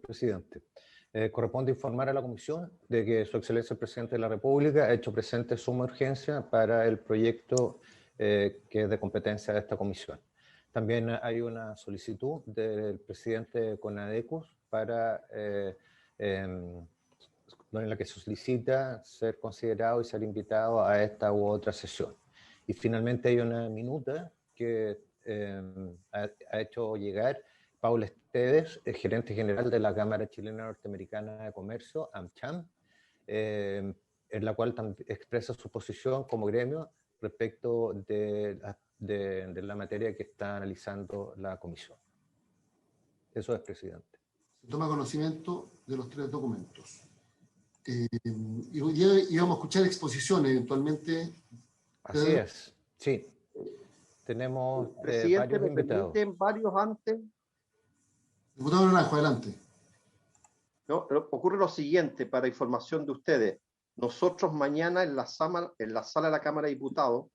presidente. Corresponde informar a la Comisión de que Su Excelencia el Presidente de la República ha hecho presente suma urgencia para el proyecto que es de competencia de esta comisión. También hay una solicitud del presidente CONADECUS en la que se solicita ser considerado y ser invitado a esta u otra sesión. Y finalmente hay una minuta que ha hecho llegar Paula Esteves, gerente general de la Cámara Chilena Norteamericana de Comercio, AmCham, en la cual expresa su posición como gremio respecto de la materia que está analizando la comisión. Eso es, presidente. Se toma conocimiento de los 3 documentos. Y hoy día íbamos a escuchar exposiciones eventualmente. Así es, sí. Tenemos presidente, varios invitados. Varios antes. Diputado Naranjo, adelante. No, ocurre lo siguiente, para información de ustedes. Nosotros mañana en la sala de la Cámara de Diputados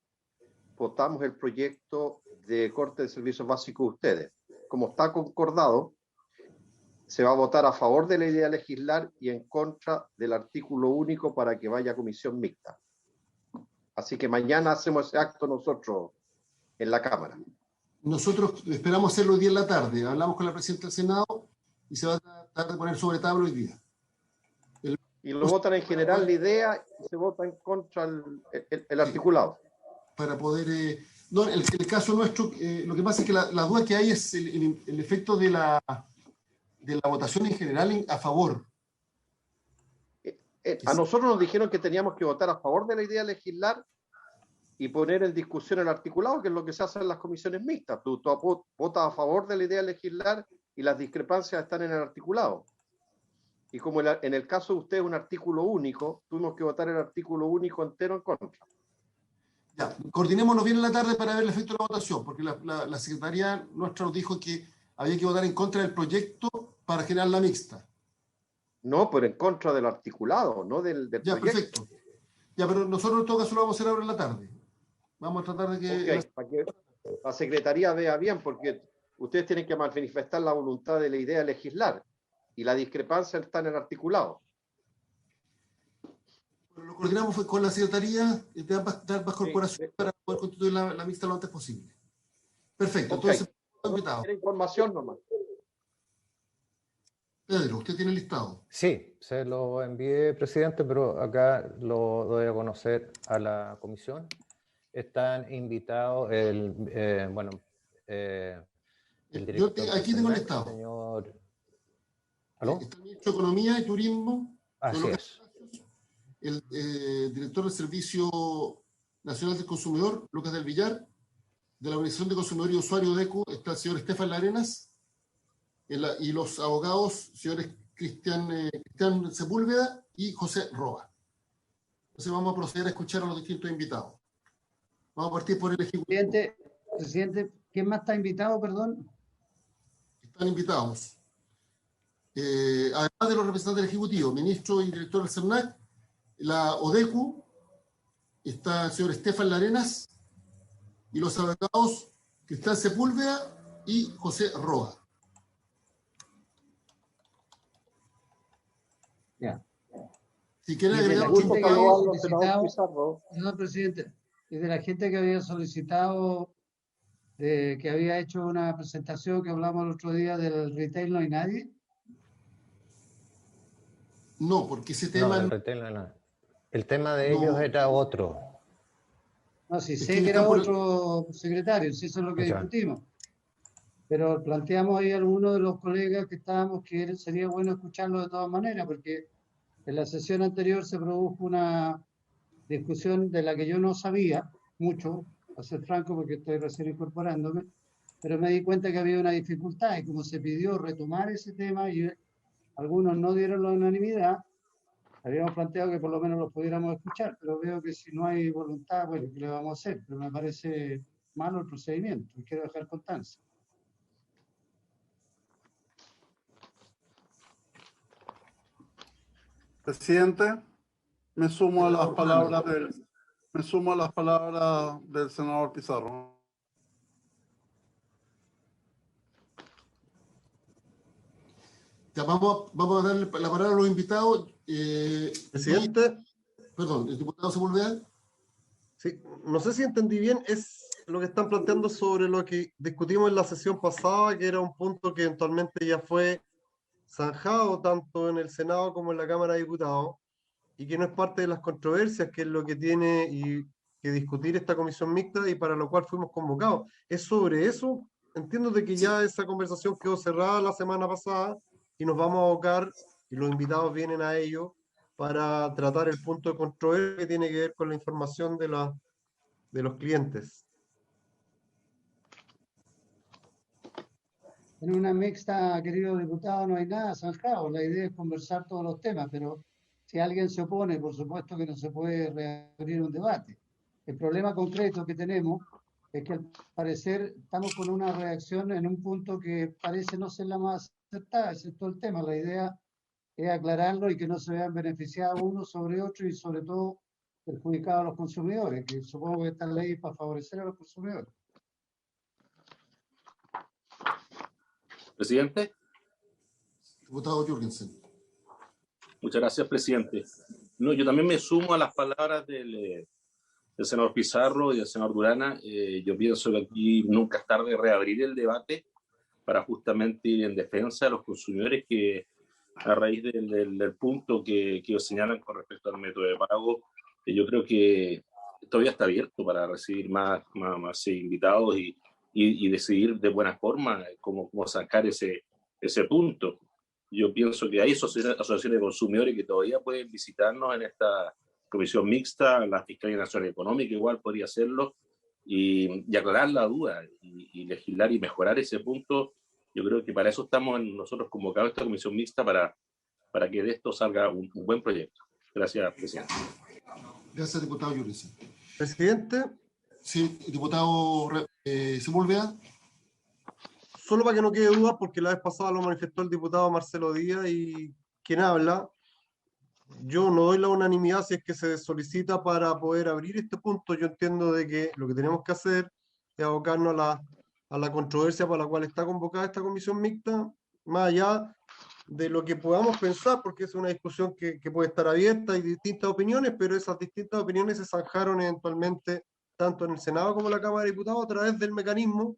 votamos el proyecto de corte de servicios básicos de ustedes. Como está concordado, se va a votar a favor de la idea de legislar y en contra del artículo único para que vaya a comisión mixta. Así que mañana hacemos ese acto nosotros en la Cámara. Nosotros esperamos hacerlo hoy día en la tarde. Hablamos con la presidenta del Senado y se va a tratar de poner sobre tabla hoy día. Y lo votan en general la idea y se vota en contra el articulado. Para poder... no, el caso nuestro, lo que pasa es que la duda que hay es el efecto de la votación en general a favor. A nosotros nos dijeron que teníamos que votar a favor de la idea de legislar y poner en discusión el articulado, que es lo que se hace en las comisiones mixtas. Tú votas a favor de la idea de legislar y las discrepancias están en el articulado. Y como en el caso de ustedes un artículo único, tuvimos que votar el artículo único entero en contra. Ya, coordinémonos bien en la tarde para ver el efecto de la votación, porque la secretaría nuestra nos dijo que había que votar en contra del proyecto para generar la mixta. No, pero en contra del articulado, no del ya, proyecto. Perfecto. Ya, pero nosotros en todo caso lo vamos a hacer ahora en la tarde. Vamos a tratar de que... Okay, para que la secretaría vea bien, porque ustedes tienen que manifestar la voluntad de la idea de legislar y la discrepancia está en el articulado. Bueno, lo coordinamos con la secretaría de ambas corporaciones para poder constituir la mixta lo antes posible. Perfecto, Okay. entonces, invitado. ¿Tiene información nomás? Pedro, ¿usted tiene el listado? Sí, se lo envié, presidente, pero acá lo doy a conocer a la comisión. Están invitados el director aquí tengo el listado. Señor... ¿Aló? Está el ministro de Economía y Turismo. Así es. El director del Servicio Nacional del Consumidor, Lucas del Villar. De la Organización de Consumidor y Usuario DECU está el señor Estefan Larenas. Y los abogados, señores Cristian Sepúlveda y José Roa. Entonces vamos a proceder a escuchar a los distintos invitados. Vamos a partir por el Ejecutivo. Presidente, ¿quién más está invitado, perdón? Están invitados. Además de los representantes del Ejecutivo, ministro y director del CERNAC, la ODECU, está el señor Estefan Larenas, y los abogados Cristian Sepúlveda y José Roa. Ya. Si quieren Y de la agregar gente que había solicitado, Pizarro. señor presidente, y de la gente que había solicitado, que había hecho una presentación que hablamos el otro día del retail, ¿no hay nadie? No, porque ese tema... No, el tema de ellos era otro. No, sí sé que era otro secretario, sí, eso es lo que Ya. discutimos. Pero planteamos ahí a algunos de los colegas que estábamos que sería bueno escucharlo de todas maneras, porque en la sesión anterior se produjo una discusión de la que yo no sabía mucho, a ser franco, porque estoy recién incorporándome, pero me di cuenta que había una dificultad y como se pidió retomar ese tema y algunos no dieron la unanimidad, habíamos planteado que por lo menos los pudiéramos escuchar, pero veo que si no hay voluntad, bueno, ¿qué le vamos a hacer? Pero me parece malo el procedimiento y quiero dejar constancia. Presidente, me sumo a las palabras del senador Pizarro. Ya, vamos a darle la palabra a los invitados. Presidente. Perdón, el diputado Sepúlveda. Sí, no sé si entendí bien, es lo que están planteando sobre lo que discutimos en la sesión pasada, que era un punto que eventualmente ya fue zanjado tanto en el Senado como en la Cámara de Diputados, y que no es parte de las controversias, que es lo que tiene que discutir esta comisión mixta y para lo cual fuimos convocados. Es sobre eso. Entiendo de que ya esa conversación quedó cerrada la semana pasada y nos vamos a abocar, y los invitados vienen a ello, para tratar el punto de controversia que tiene que ver con la información de los clientes. En una mixta, querido diputado, no hay nada zanjado. La idea es conversar todos los temas, pero si alguien se opone, por supuesto que no se puede reabrir un debate. El problema concreto que tenemos es que al parecer estamos con una reacción en un punto que parece no ser la más acertada, ese es todo el tema. La idea es aclararlo y que no se vean beneficiados unos sobre otros y sobre todo perjudicados a los consumidores, que supongo que esta ley es para favorecer a los consumidores. Presidente. Diputado Jürgensen. Muchas gracias, presidente. No, yo también me sumo a las palabras del senador Pizarro y del senador Durana. Yo pienso que aquí nunca es tarde reabrir el debate para justamente ir en defensa de los consumidores que a raíz del punto que ellos señalan con respecto al método de pago, yo creo que todavía está abierto para recibir más invitados y decidir de buena forma cómo sacar ese punto. Yo pienso que hay asociaciones de consumidores que todavía pueden visitarnos en esta comisión mixta, la Fiscalía Nacional Económica igual podría hacerlo, y aclarar la duda y legislar y mejorar ese punto. Yo creo que para eso estamos nosotros convocados a esta comisión mixta, para que de esto salga un buen proyecto. Gracias, presidente. Gracias, diputado Jürgensen. Presidente. Sí, diputado Sepúlveda. Solo para que no quede duda, porque la vez pasada lo manifestó el diputado Marcelo Díaz y quien habla, yo no doy la unanimidad si es que se solicita para poder abrir este punto. Yo entiendo de que lo que tenemos que hacer es abocarnos a la controversia para la cual está convocada esta comisión mixta, más allá de lo que podamos pensar, porque es una discusión que puede estar abierta, hay distintas opiniones, pero esas distintas opiniones se zanjaron eventualmente tanto en el Senado como en la Cámara de Diputados a través del mecanismo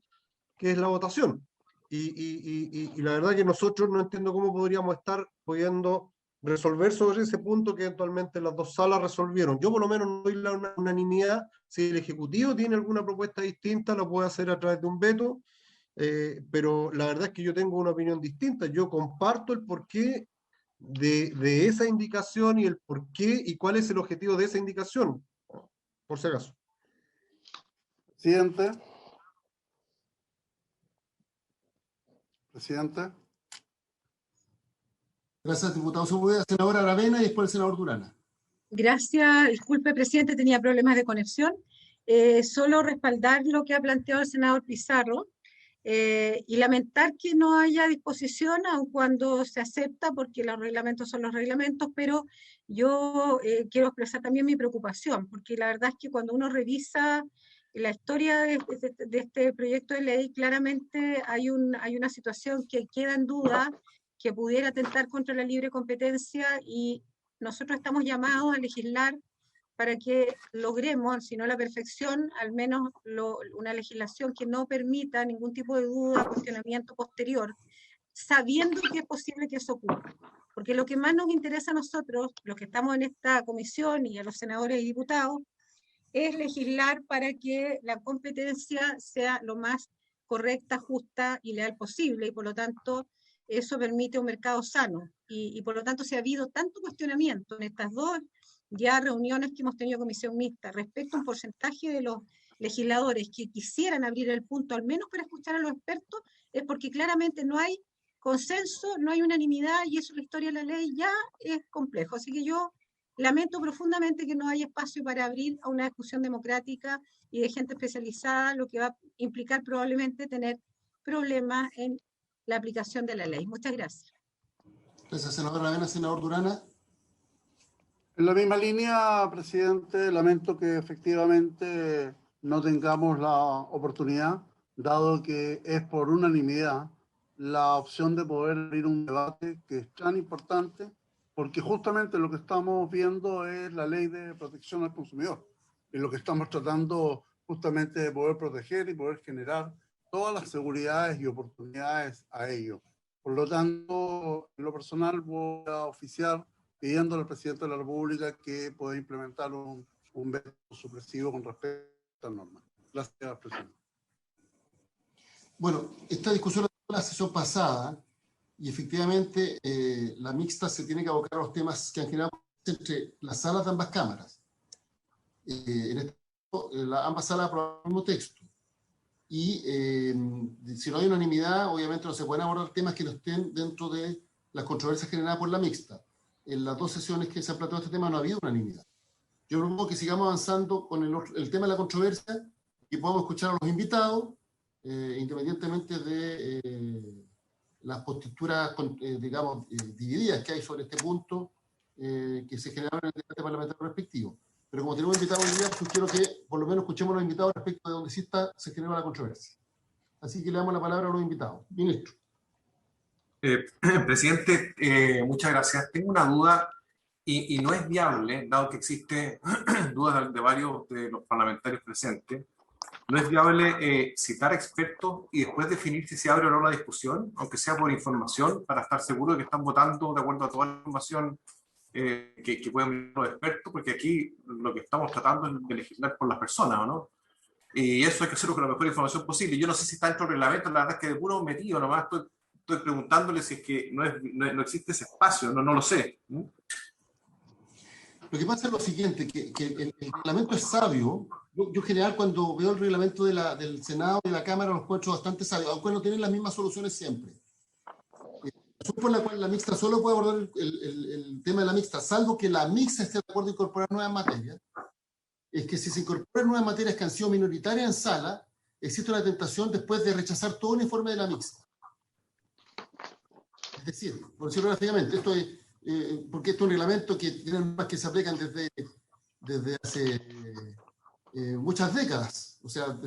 que es la votación. Y la verdad que nosotros no entiendo cómo podríamos estar pudiendo resolver sobre ese punto que eventualmente las dos salas resolvieron. Yo por lo menos no doy la unanimidad. Si el Ejecutivo tiene alguna propuesta distinta, lo puede hacer a través de un veto, pero la verdad es que yo tengo una opinión distinta. Yo comparto el porqué de esa indicación y el porqué y cuál es el objetivo de esa indicación, por si acaso. Presidente. Presidente. Gracias, diputado Sepúlveda. Senadora Aravena y después el senador Durana. Gracias, disculpe, presidente, tenía problemas de conexión. Solo respaldar lo que ha planteado el senador Pizarro y lamentar que no haya disposición, aun cuando se acepta, porque los reglamentos son los reglamentos, pero yo quiero expresar también mi preocupación, porque la verdad es que cuando uno revisa la historia de este proyecto de ley, claramente hay una situación que queda en duda, que pudiera atentar contra la libre competencia, y nosotros estamos llamados a legislar para que logremos, si no la perfección, al menos una legislación que no permita ningún tipo de duda, cuestionamiento posterior, sabiendo que es posible que eso ocurra. Porque lo que más nos interesa a nosotros, los que estamos en esta comisión y a los senadores y diputados, es legislar para que la competencia sea lo más correcta, justa y leal posible, y por lo tanto eso permite un mercado sano. Y por lo tanto, si ha habido tanto cuestionamiento en estas dos ya reuniones que hemos tenido comisión mixta respecto a un porcentaje de los legisladores que quisieran abrir el punto, al menos para escuchar a los expertos, es porque claramente no hay consenso, no hay unanimidad, y eso, la historia de la ley ya es complejo. Así que yo lamento profundamente que no haya espacio para abrir a una discusión democrática y de gente especializada, lo que va a implicar probablemente tener problemas en la aplicación de la ley. Muchas gracias. Gracias, senadora Aravena. Senador Durana. En la misma línea, presidente, lamento que efectivamente no tengamos la oportunidad, dado que es por unanimidad la opción de poder abrir un debate que es tan importante, porque justamente lo que estamos viendo es la ley de protección al consumidor, y lo que estamos tratando justamente de poder proteger y poder generar todas las seguridades y oportunidades a ello. Por lo tanto, en lo personal voy a oficiar pidiendo al presidente de la República que pueda implementar un veto supresivo con respecto a esta norma. Gracias, presidente. Bueno, esta discusión la sesión pasada y efectivamente la mixta se tiene que abocar a los temas que han generado entre las salas de ambas cámaras. En este caso, ambas salas aprobaron el mismo texto. Y si no hay unanimidad, obviamente no se pueden abordar temas que no estén dentro de las controversias generadas por la mixta. En las dos sesiones que se han planteado este tema no ha habido unanimidad. Yo propongo que sigamos avanzando con el tema de la controversia y podamos escuchar a los invitados, independientemente de las posturas, digamos, divididas que hay sobre este punto que se generaron en el debate parlamentario respectivo. Pero como tenemos invitados hoy día, sugiero que por lo menos escuchemos a los invitados respecto de donde sí se genera la controversia. Así que le damos la palabra a los invitados. Ministro. Presidente, muchas gracias. Tengo una duda y no es viable, dado que existe dudas de varios de los parlamentarios presentes, no es viable citar expertos y después definir si se abre o no la discusión, aunque sea por información, para estar seguro de que están votando de acuerdo a toda la información que pueden ver los expertos, porque aquí lo que estamos tratando es de legislar por las personas, ¿o no? Y eso hay que hacerlo con la mejor información posible. Yo no sé si está dentro del reglamento, la verdad es que de puro metido nomás estoy preguntándole si es que no existe ese espacio, no lo sé. Lo que pasa es lo siguiente, que el reglamento es sabio. Yo en general cuando veo el reglamento del Senado y de la Cámara los encuentro bastante sabios, aunque no tienen las mismas soluciones siempre. La razón por la cual la mixta solo puede abordar el tema de la mixta, salvo que la mixta esté de acuerdo en incorporar nuevas materias, es que si se incorporan nuevas materias que han sido minoritarias en sala, existe una tentación después de rechazar todo un informe de la mixta. Es decir, por decirlo gráficamente, esto es, porque esto es un reglamento que tiene normas que se aplican desde hace muchas décadas. O sea,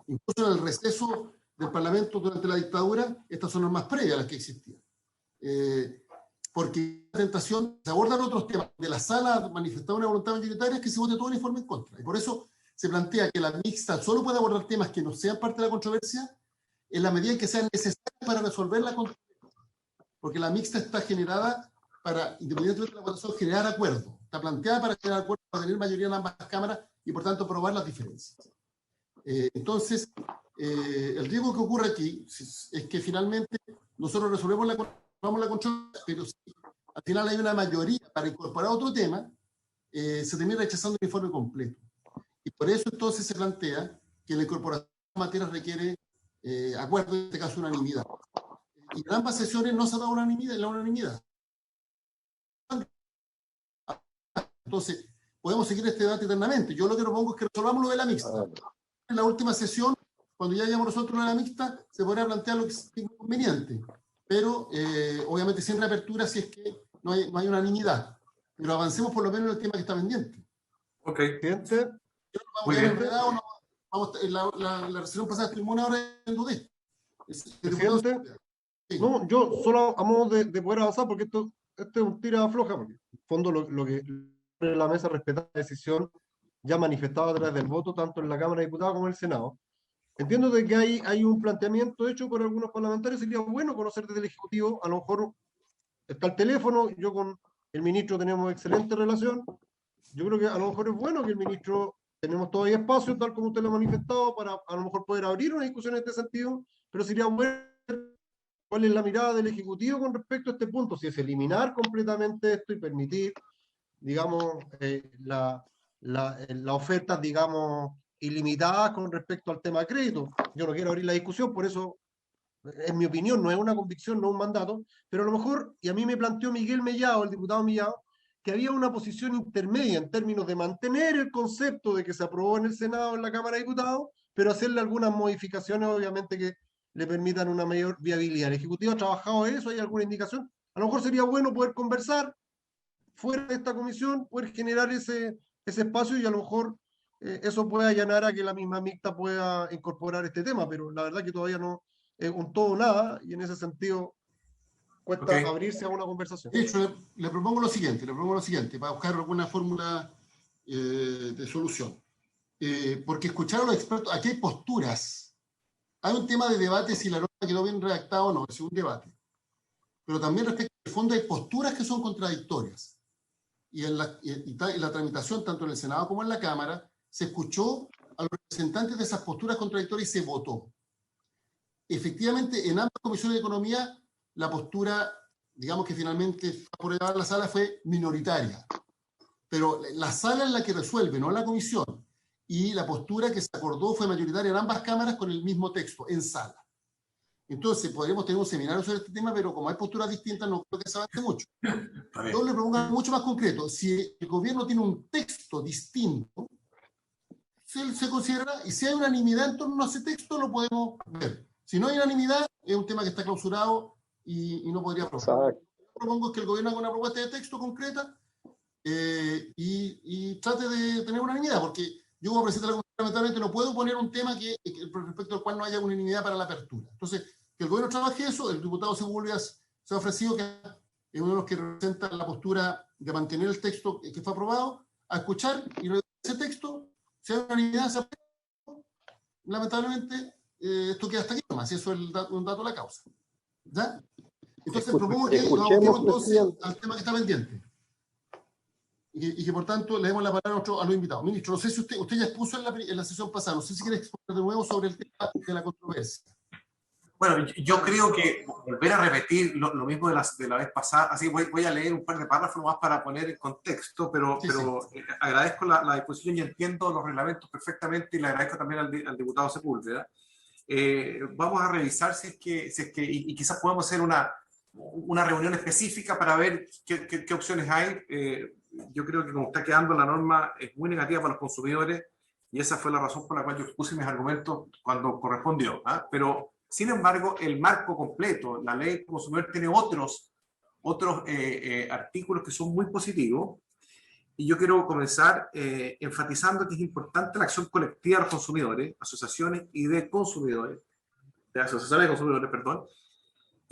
incluso en el receso del Parlamento durante la dictadura, estas son normas previas a las que existían. Porque la tentación, se abordan otros temas de la sala manifestada una voluntad mayoritaria, que se vote todo el informe en contra. Y por eso se plantea que la mixta solo puede abordar temas que no sean parte de la controversia en la medida en que sean necesarios para resolver la controversia. Porque la mixta está generada para, independientemente de la votación, generar acuerdo. Está planteada para generar acuerdo, para tener mayoría en ambas cámaras y, por tanto, probar las diferencias. Entonces, el riesgo que ocurre aquí es que finalmente nosotros resolvemos la controversia, pero si al final hay una mayoría para incorporar otro tema, se termina rechazando el informe completo. Y por eso entonces se plantea que la incorporación de materias requiere acuerdo, en este caso unanimidad. Y en ambas sesiones no se ha dado la unanimidad. Entonces, podemos seguir este debate eternamente. Yo lo que propongo es que resolvamos lo de la mixta. En la última sesión, cuando ya hayamos nosotros una de la mixta, se podrá plantear lo que es conveniente. Pero, obviamente, sin reapertura si es que no hay unanimidad. Pero avancemos por lo menos en el tema que está pendiente. Ok. Presidente. Vamos a enredado, la sesión pasada estuvimos una hora en dudé. Presidente. No, yo solo a modo de poder avanzar, porque esto es un tira floja, porque en el fondo lo que la mesa respeta la decisión ya manifestada a través del voto, tanto en la Cámara de Diputados como en el Senado. Entiendo de que hay un planteamiento hecho por algunos parlamentarios, sería bueno conocer desde el Ejecutivo, a lo mejor está el teléfono, yo con el ministro tenemos excelente relación, yo creo que a lo mejor es bueno que el ministro, tenemos todavía espacio, tal como usted lo ha manifestado, para a lo mejor poder abrir una discusión en este sentido, pero sería bueno cuál es la mirada del Ejecutivo con respecto a este punto, si es eliminar completamente esto y permitir, digamos, las ofertas, digamos, ilimitadas con respecto al tema de crédito. Yo no quiero abrir la discusión, por eso, en mi opinión, no es una convicción, no es un mandato, pero a lo mejor, y a mí me planteó Miguel Mellado, el diputado Mellado, que había una posición intermedia en términos de mantener el concepto de que se aprobó en el Senado, en la Cámara de Diputados, pero hacerle algunas modificaciones, obviamente, que le permitan una mayor viabilidad. ¿El Ejecutivo ha trabajado en eso? ¿Hay alguna indicación? A lo mejor sería bueno poder conversar fuera de esta comisión, poder generar ese espacio y a lo mejor eso puede allanar a que la misma mixta pueda incorporar este tema, pero la verdad que todavía no un todo o nada, y en ese sentido cuesta abrirse a una conversación. De hecho, le propongo lo siguiente, para buscar alguna fórmula de solución. Porque escuchar a los expertos, aquí hay posturas. Hay un tema de debate si la norma quedó bien redactada o no, es un debate. Pero también respecto al fondo hay posturas que son contradictorias. Y en la tramitación, tanto en el Senado como en la Cámara, se escuchó a los representantes de esas posturas contradictorias y se votó. Efectivamente, en ambas comisiones de economía, la postura, digamos que finalmente fue aprobada en la sala, fue minoritaria. Pero la sala es la que resuelve, no la comisión. Y la postura que se acordó fue mayoritaria en ambas cámaras con el mismo texto, en sala. Entonces, podríamos tener un seminario sobre este tema, pero como hay posturas distintas, no creo que se avance mucho. Yo le propongo algo mucho más concreto. Si el gobierno tiene un texto distinto, se considerará, y si hay unanimidad en torno a ese texto, lo podemos ver. Si no hay unanimidad, es un tema que está clausurado y no podría aprobar. Lo que propongo es que el gobierno haga una propuesta de texto concreta y trate de tener unanimidad, porque yo como presidente de la Comisión lamentablemente no puedo poner un tema respecto al cual no haya unanimidad para la apertura. Entonces, que el gobierno trabaje eso. El diputado Sepúlveda se ha ofrecido, que es uno de los que representa la postura de mantener el texto que fue aprobado, a escuchar y revisar ese texto. Si hay unanimidad, se aprueba. Lamentablemente, esto queda hasta aquí nomás, y eso es un dato de la causa. ¿Ya? Entonces, propongo que nos aboquemos entonces al tema que está pendiente. Y que por tanto le demos la palabra a los invitados. Ministro, no sé si usted ya expuso en la sesión pasada, no sé si quiere exponer de nuevo sobre el tema de la controversia. Bueno, yo creo que volver a repetir lo mismo de la vez pasada, así voy a leer un par de párrafos más para poner en contexto, pero agradezco la disposición y entiendo los reglamentos perfectamente, y le agradezco también al diputado Sepúlveda. Vamos a revisar si es que y quizás podemos hacer una reunión específica para ver qué opciones hay. Yo creo que como está quedando la norma es muy negativa para los consumidores, y esa fue la razón por la cual yo expuse mis argumentos cuando correspondió. Pero, sin embargo, el marco completo, la ley del consumidor, tiene otros artículos que son muy positivos, y yo quiero comenzar enfatizando que es importante la acción colectiva de los consumidores, asociaciones de consumidores, perdón,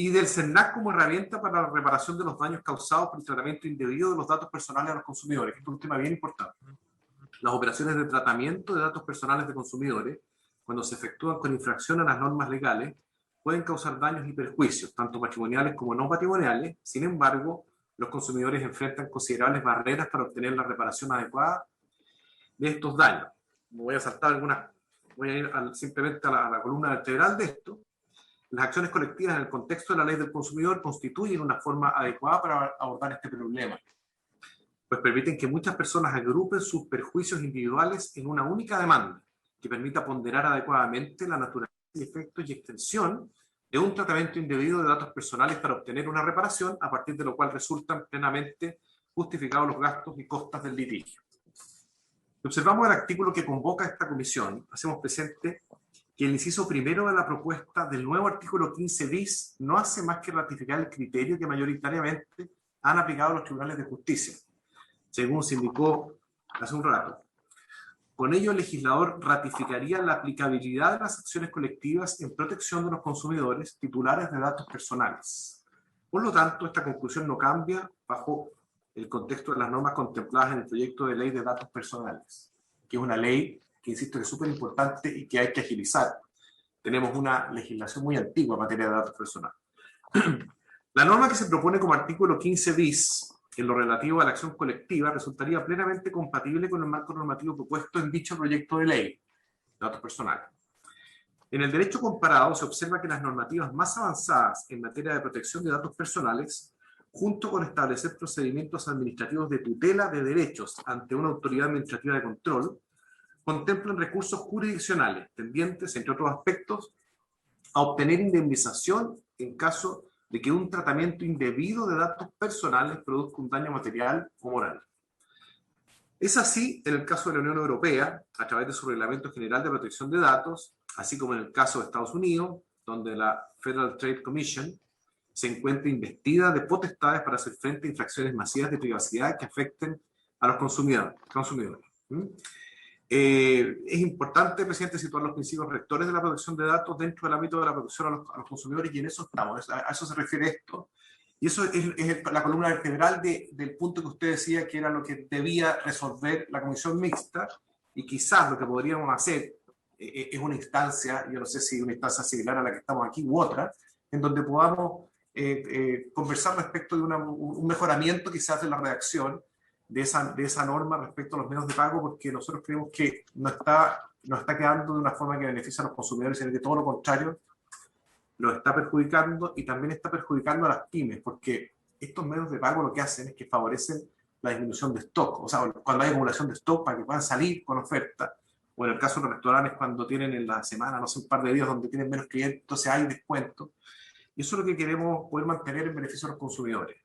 y del CERNAC como herramienta para la reparación de los daños causados por el tratamiento indebido de los datos personales de los consumidores, que es un tema bien importante. Las operaciones de tratamiento de datos personales de consumidores, cuando se efectúan con infracción a las normas legales, pueden causar daños y perjuicios, tanto patrimoniales como no patrimoniales. Sin embargo, los consumidores enfrentan considerables barreras para obtener la reparación adecuada de estos daños. Voy a saltar algunas, voy a ir simplemente a la columna vertebral de esto. Las acciones colectivas en el contexto de la ley del consumidor constituyen una forma adecuada para abordar este problema, pues permiten que muchas personas agrupen sus perjuicios individuales en una única demanda, que permita ponderar adecuadamente la naturaleza y efectos y extensión de un tratamiento indebido de datos personales para obtener una reparación, a partir de lo cual resultan plenamente justificados los gastos y costas del litigio. Si observamos el artículo que convoca esta comisión, hacemos presente que el inciso primero de la propuesta del nuevo artículo 15 bis no hace más que ratificar el criterio que mayoritariamente han aplicado los tribunales de justicia, según se indicó hace un rato. Con ello, el legislador ratificaría la aplicabilidad de las acciones colectivas en protección de los consumidores titulares de datos personales. Por lo tanto, esta conclusión no cambia bajo el contexto de las normas contempladas en el proyecto de ley de datos personales, que es una ley que, insisto, es súper importante y que hay que agilizar. Tenemos una legislación muy antigua en materia de datos personales. La norma que se propone como artículo 15 bis, en lo relativo a la acción colectiva, resultaría plenamente compatible con el marco normativo propuesto en dicho proyecto de ley de datos personales. En el derecho comparado se observa que las normativas más avanzadas en materia de protección de datos personales, junto con establecer procedimientos administrativos de tutela de derechos ante una autoridad administrativa de control, contemplan recursos jurisdiccionales tendientes, entre otros aspectos, a obtener indemnización en caso de que un tratamiento indebido de datos personales produzca un daño material o moral. Es así en el caso de la Unión Europea, a través de su Reglamento General de Protección de Datos, así como en el caso de Estados Unidos, donde la Federal Trade Commission se encuentra investida de potestades para hacer frente a infracciones masivas de privacidad que afecten a los consumidores. Es importante, presidente, situar los principios rectores de la protección de datos dentro del ámbito de la protección a los consumidores, y en eso estamos, a eso se refiere esto. Y eso es la columna vertebral del punto que usted decía que era lo que debía resolver la comisión mixta, y quizás lo que podríamos hacer es una instancia, yo no sé si una instancia similar a la que estamos aquí u otra, en donde podamos conversar respecto de un mejoramiento quizás de la redacción de esa norma respecto a los medios de pago, porque nosotros creemos que no está quedando de una forma que beneficie a los consumidores, sino que todo lo contrario, los está perjudicando, y también está perjudicando a las pymes, porque estos medios de pago lo que hacen es que favorecen la disminución de stock. O sea, cuando hay acumulación de stock para que puedan salir con oferta, o en el caso de los restaurantes cuando tienen en la semana, no sé, un par de días donde tienen menos clientes, entonces hay descuento. Y eso es lo que queremos poder mantener en beneficio de los consumidores.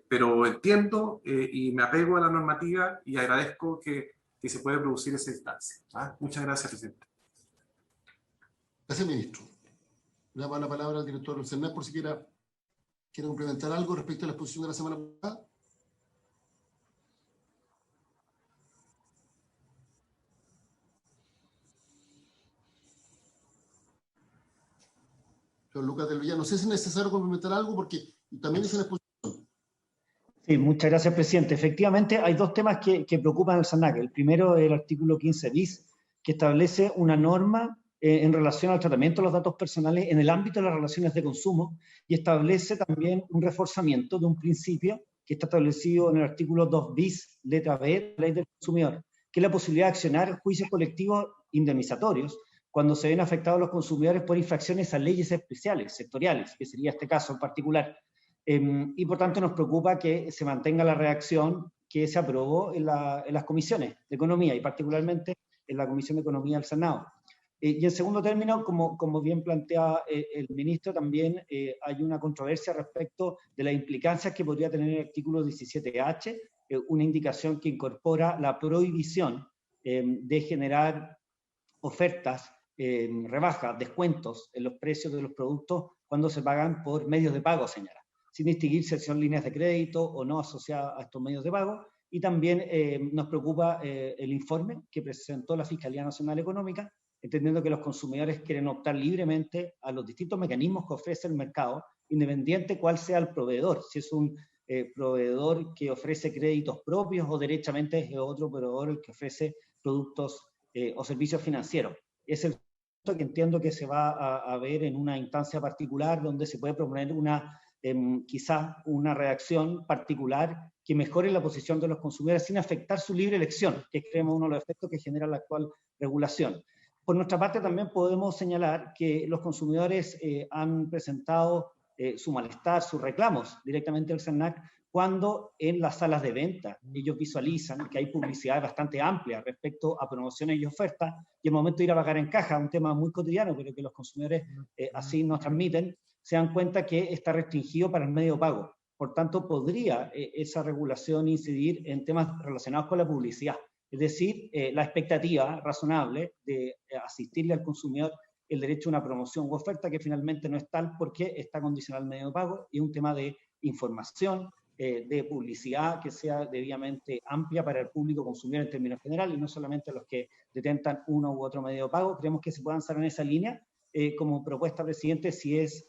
Pero entiendo y me apego a la normativa, y agradezco que se pueda producir esa instancia. Muchas gracias, presidente. Gracias, ministro. Le damos la palabra al director del CERNAC por si quiere complementar algo respecto a la exposición de la semana pasada. Don Lucas del Villar, no sé si es necesario complementar algo porque también es una exposición. Sí, muchas gracias, presidente. Efectivamente, hay dos temas que preocupan al SERNAC. El primero es el artículo 15 bis, que establece una norma en relación al tratamiento de los datos personales en el ámbito de las relaciones de consumo, y establece también un reforzamiento de un principio que está establecido en el artículo 2 bis, letra B, de la Ley del Consumidor, que es la posibilidad de accionar juicios colectivos indemnizatorios cuando se ven afectados los consumidores por infracciones a leyes especiales, sectoriales, que sería este caso en particular. Y por tanto nos preocupa que se mantenga la redacción que se aprobó en las comisiones de Economía, y particularmente en la Comisión de Economía del Senado. Y en segundo término, como bien plantea el ministro, también hay una controversia respecto de las implicancias que podría tener el artículo 17H, una indicación que incorpora la prohibición de generar ofertas, rebajas, descuentos en los precios de los productos cuando se pagan por medios de pago, señala, sin distinguir si son líneas de crédito o no asociadas a estos medios de pago. Y también nos preocupa el informe que presentó la Fiscalía Nacional Económica, entendiendo que los consumidores quieren optar libremente a los distintos mecanismos que ofrece el mercado, independiente cuál sea el proveedor, si es un proveedor que ofrece créditos propios o derechamente es otro proveedor el que ofrece productos o servicios financieros. Es el punto que entiendo que se va a ver en una instancia particular donde se puede proponer quizá una redacción particular que mejore la posición de los consumidores sin afectar su libre elección, que creemos uno de los efectos que genera la actual regulación. Por nuestra parte también podemos señalar que los consumidores han presentado su malestar, sus reclamos directamente al SERNAC, cuando en las salas de venta ellos visualizan que hay publicidad bastante amplia respecto a promociones y ofertas, y el momento de ir a pagar en caja, un tema muy cotidiano, pero que los consumidores así nos transmiten, se dan cuenta que está restringido para el medio pago. Por tanto, podría esa regulación incidir en temas relacionados con la publicidad. Es decir, la expectativa razonable de asistirle al consumidor el derecho a una promoción u oferta, que finalmente no es tal porque está condicionado al medio de pago, y un tema de información, de publicidad que sea debidamente amplia para el público consumidor en términos generales, y no solamente los que detentan uno u otro medio de pago. Creemos que se puede avanzar en esa línea como propuesta, presidente, si es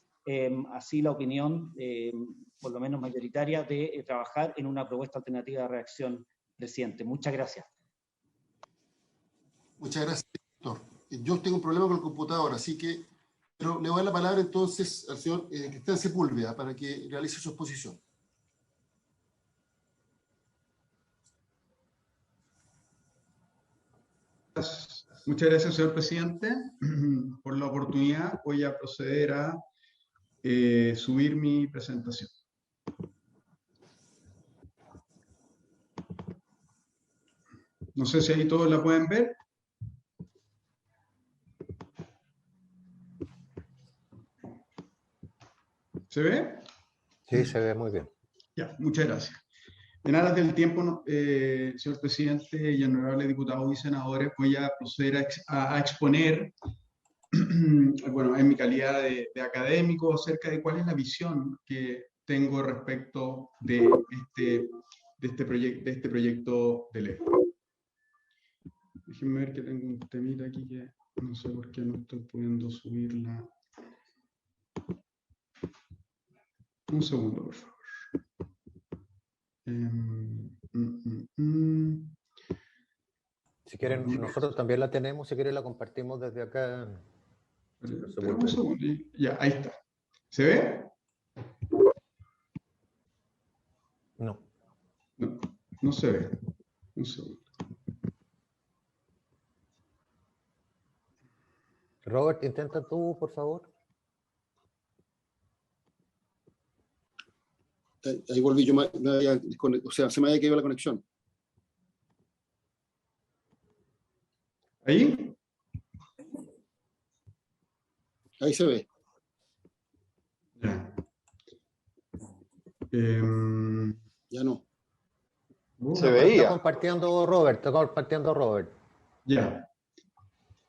así la opinión, por lo menos mayoritaria, de trabajar en una propuesta alternativa de reacción, presidente. Muchas gracias. Muchas gracias, doctor. Yo tengo un problema con el computador, así que pero le voy a dar la palabra entonces al señor Cristian Sepúlveda para que realice su exposición. Muchas gracias, señor presidente, por la oportunidad. Voy a proceder a subir mi presentación. No sé si ahí todos la pueden ver. ¿Se ve? Sí, se ve muy bien. Ya, muchas gracias. En aras del tiempo, señor presidente y honorables diputados y senadores, voy a proceder a exponer, bueno, en mi calidad de académico, acerca de cuál es la visión que tengo respecto de este proyecto de ley. Déjenme ver que tengo un temita aquí que no sé por qué no estoy pudiendo subirla. Un segundo, por favor. Si quieren, nosotros también la tenemos, si quieren la compartimos desde acá. Espera un segundo. Ya, ahí está. ¿Se ve? No. No, no se ve. Un segundo. Robert, intenta tú, por favor. Ahí volví, yo o sea, se me había caído la conexión. ¿Ahí? Ahí se ve. Ya. Ya no. Se veía. Está compartiendo Robert, Ya.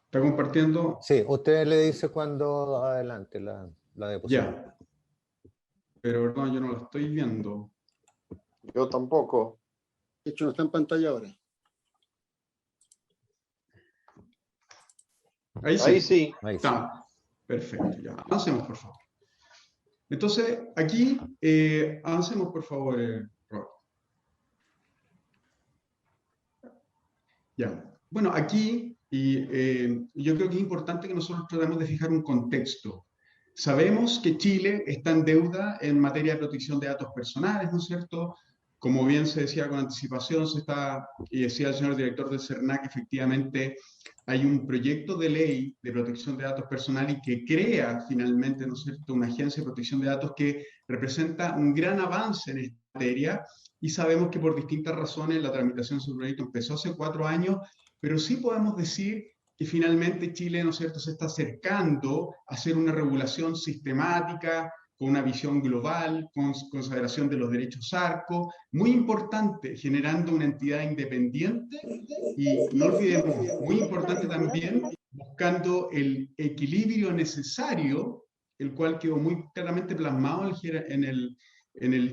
¿Está compartiendo? Sí, usted le dice cuando adelante la deposición. Ya. Pero no, yo no la estoy viendo. Yo tampoco. De hecho, no está en pantalla ahora. Ahí sí. Ahí sí. Ahí sí. Está. Perfecto, ya. Avancemos, por favor. Entonces, aquí, avancemos, por favor, Robert. Ya. Bueno, aquí, yo creo que es importante que nosotros tratemos de fijar un contexto. Sabemos que Chile está en deuda en materia de protección de datos personales, ¿no es cierto? Como bien se decía con anticipación, y decía el señor director del CERNAC, efectivamente hay un proyecto de ley de protección de datos personales que crea finalmente, ¿no es cierto?, una agencia de protección de datos que representa un gran avance en esta materia, y sabemos que por distintas razones la tramitación de su proyecto empezó hace 4 años, pero sí podemos decir que finalmente Chile, ¿no es cierto?, se está acercando a hacer una regulación sistemática, con una visión global, con consideración de los derechos ARCO, muy importante, generando una entidad independiente y, no olvidemos, muy importante también, buscando el equilibrio necesario, el cual quedó muy claramente plasmado en el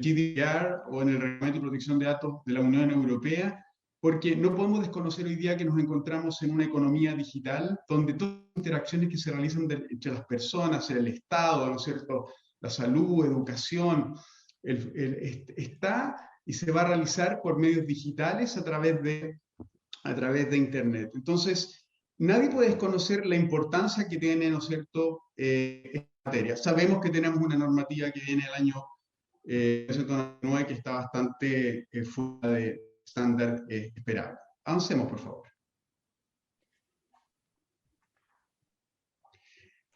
GDPR o en el Reglamento de Protección de Datos de la Unión Europea, porque no podemos desconocer hoy día que nos encontramos en una economía digital donde todas las interacciones que se realizan entre las personas, el Estado, ¿no es cierto?, la salud, educación, está y se va a realizar por medios digitales a través de Internet. Entonces, nadie puede desconocer la importancia que tiene, ¿no es cierto?, esta materia. Sabemos que tenemos una normativa que viene del año 1999 que está bastante fuera de estándar esperable. Avancemos, por favor.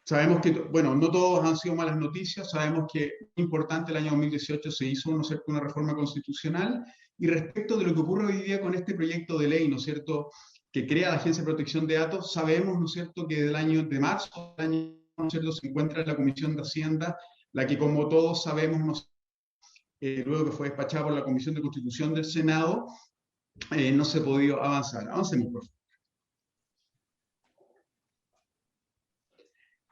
Sabemos que, bueno, no todos han sido malas noticias, sabemos que es importante el año 2018 se hizo, ¿no es cierto?, una reforma constitucional, y respecto de lo que ocurre hoy día con este proyecto de ley, ¿no es cierto?, que crea la Agencia de Protección de Datos, sabemos, ¿no es cierto?, que del año de marzo del año, ¿no es cierto?, se encuentra en la Comisión de Hacienda, la que, como todos sabemos, luego que fue despachada por la Comisión de Constitución del Senado, no se ha podido avanzar. Avancemos, por favor.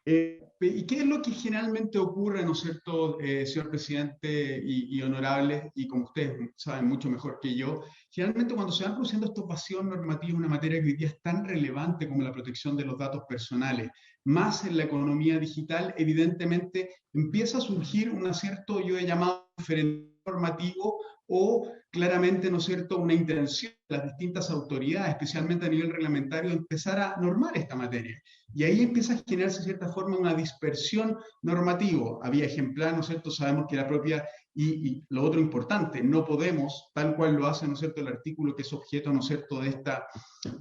¿Y qué es lo que generalmente ocurre, ¿no es cierto, señor presidente y honorables, y como ustedes saben mucho mejor que yo? Generalmente cuando se van produciendo estos vacíos normativos en una materia que hoy día es tan relevante como la protección de los datos personales, más en la economía digital, evidentemente empieza a surgir un cierto, yo he llamado diferente normativo, o claramente, ¿no es cierto?, una intención de las distintas autoridades, especialmente a nivel reglamentario, de empezar a normar esta materia. Y ahí empieza a generarse de cierta forma una dispersión normativa. Había ejemplar, ¿no es cierto?, sabemos que la propia, y lo otro importante, no podemos, tal cual lo hace, ¿no es cierto?, el artículo que es objeto, ¿no es cierto?, de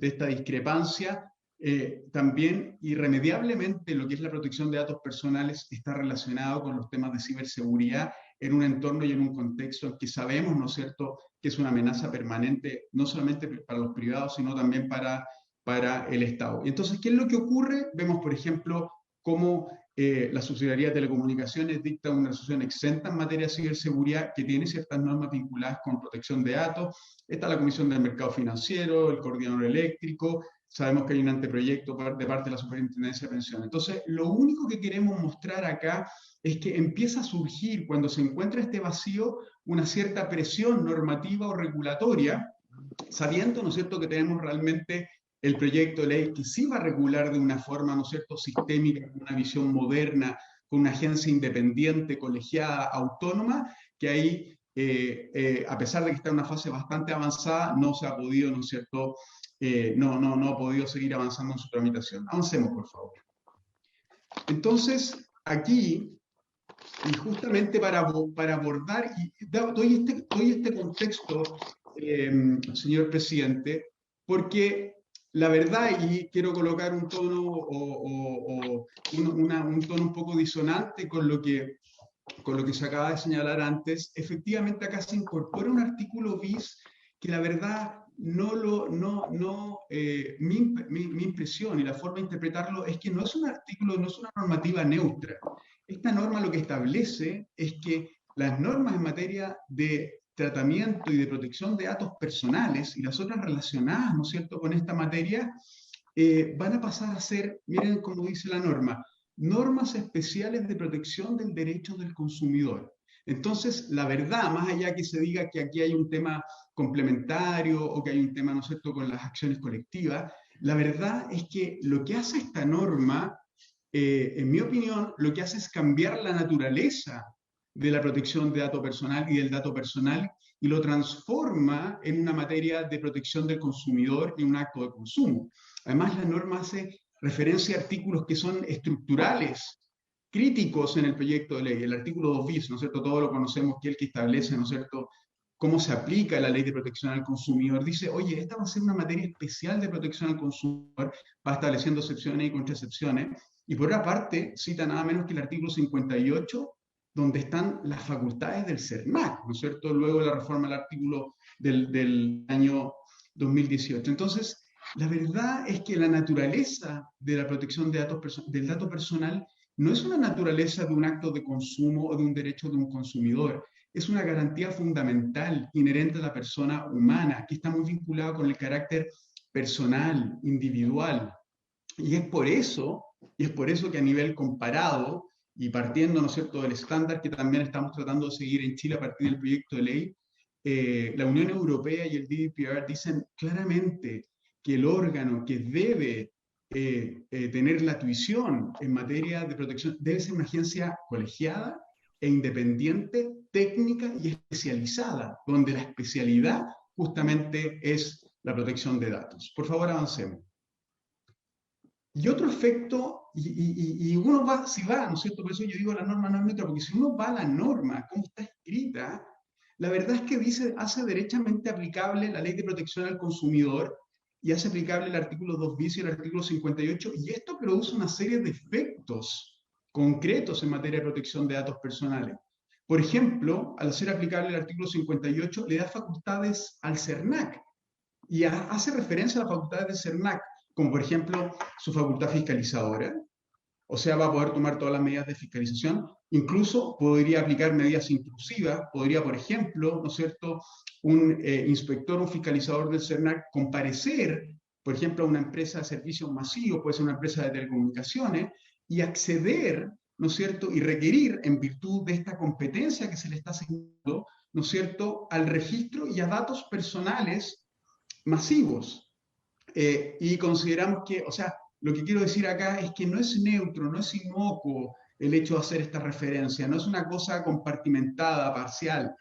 esta discrepancia, también irremediablemente lo que es la protección de datos personales está relacionado con los temas de ciberseguridad en un entorno y en un contexto en que sabemos, ¿no es cierto?, que es una amenaza permanente, no solamente para los privados, sino también para el Estado. Y entonces, ¿qué es lo que ocurre? Vemos, por ejemplo, cómo la Subsecretaría de Telecomunicaciones dicta una resolución exenta en materia de ciberseguridad que tiene ciertas normas vinculadas con protección de datos. Está la Comisión del Mercado Financiero, el Coordinador Eléctrico, sabemos que hay un anteproyecto de parte de la Superintendencia de Pensiones. Entonces, lo único que queremos mostrar acá es que empieza a surgir, cuando se encuentra este vacío, una cierta presión normativa o regulatoria, sabiendo, ¿no es cierto?, que tenemos realmente el proyecto de ley que sí va a regular de una forma, ¿no es cierto?, sistémica, con una visión moderna, con una agencia independiente, colegiada, autónoma, que ahí, a pesar de que está en una fase bastante avanzada, no se ha podido, ¿no es cierto?, no ha podido seguir avanzando en su tramitación. Avancemos, por favor. Entonces, aquí, y justamente para abordar, y doy este contexto, señor presidente, porque la verdad, y quiero colocar un tono un tono un poco disonante con lo que se acaba de señalar antes, efectivamente acá se incorpora un artículo bis que la verdad mi impresión y la forma de interpretarlo es que no es un artículo, no es una normativa neutra. Esta norma lo que establece es que las normas en materia de tratamiento y de protección de datos personales y las otras relacionadas, ¿no es cierto?, con esta materia, van a pasar a ser, miren cómo dice la norma, normas especiales de protección del derecho del consumidor. Entonces, la verdad, más allá que se diga que aquí hay un tema complementario o que hay un tema, ¿no es cierto?, con las acciones colectivas, la verdad es que lo que hace esta norma, en mi opinión, lo que hace es cambiar la naturaleza de la protección de dato personal y del dato personal y lo transforma en una materia de protección del consumidor y un acto de consumo. Además, la norma hace referencia a artículos que son estructurales, críticos en el proyecto de ley. El artículo 2 bis, ¿no es cierto? Todos lo conocemos, que es el que establece, ¿no es cierto?, cómo se aplica la ley de protección al consumidor. Dice, oye, esta va a ser una materia especial de protección al consumidor, va estableciendo excepciones y contraexcepciones. Y por otra parte, cita nada menos que el artículo 58, donde están las facultades del CERNAC, ¿no es cierto?, luego de la reforma del artículo del año 2018. Entonces, la verdad es que la naturaleza de la protección de del dato personal no es una naturaleza de un acto de consumo o de un derecho de un consumidor, es una garantía fundamental inherente a la persona humana, que está muy vinculada con el carácter personal, individual. Y es por eso que a nivel comparado, y partiendo, ¿no es cierto?, del estándar que también estamos tratando de seguir en Chile a partir del proyecto de ley, la Unión Europea y el GDPR dicen claramente que el órgano que debe tener la tuición en materia de protección debe ser una agencia colegiada e independiente, técnica y especializada, donde la especialidad justamente es la protección de datos. Por favor, avancemos. Y otro efecto, y uno va, si va, ¿no es cierto? Por eso yo digo la norma no es neutra, porque si uno va a la norma, como está escrita, la verdad es que dice, hace derechamente aplicable la ley de protección al consumidor y hace aplicable el artículo 2 bis y el artículo 58, y esto produce una serie de efectos concretos en materia de protección de datos personales. Por ejemplo, al hacer aplicable el artículo 58, le da facultades al CERNAC, y hace referencia a las facultades del CERNAC, como por ejemplo su facultad fiscalizadora, o sea, va a poder tomar todas las medidas de fiscalización, incluso podría aplicar medidas intrusivas, podría, por ejemplo, ¿no es cierto?, un inspector o fiscalizador del CERNAC comparecer, por ejemplo, a una empresa de servicios masivos, puede ser una empresa de telecomunicaciones, y acceder, ¿no es cierto?, y requerir, en virtud de esta competencia que se le está asignando, ¿no es cierto?, al registro y a datos personales masivos. Y consideramos que, o sea, lo que quiero decir acá es que no es neutro, no es inocuo el hecho de hacer esta referencia, no es una cosa compartimentada, parcial.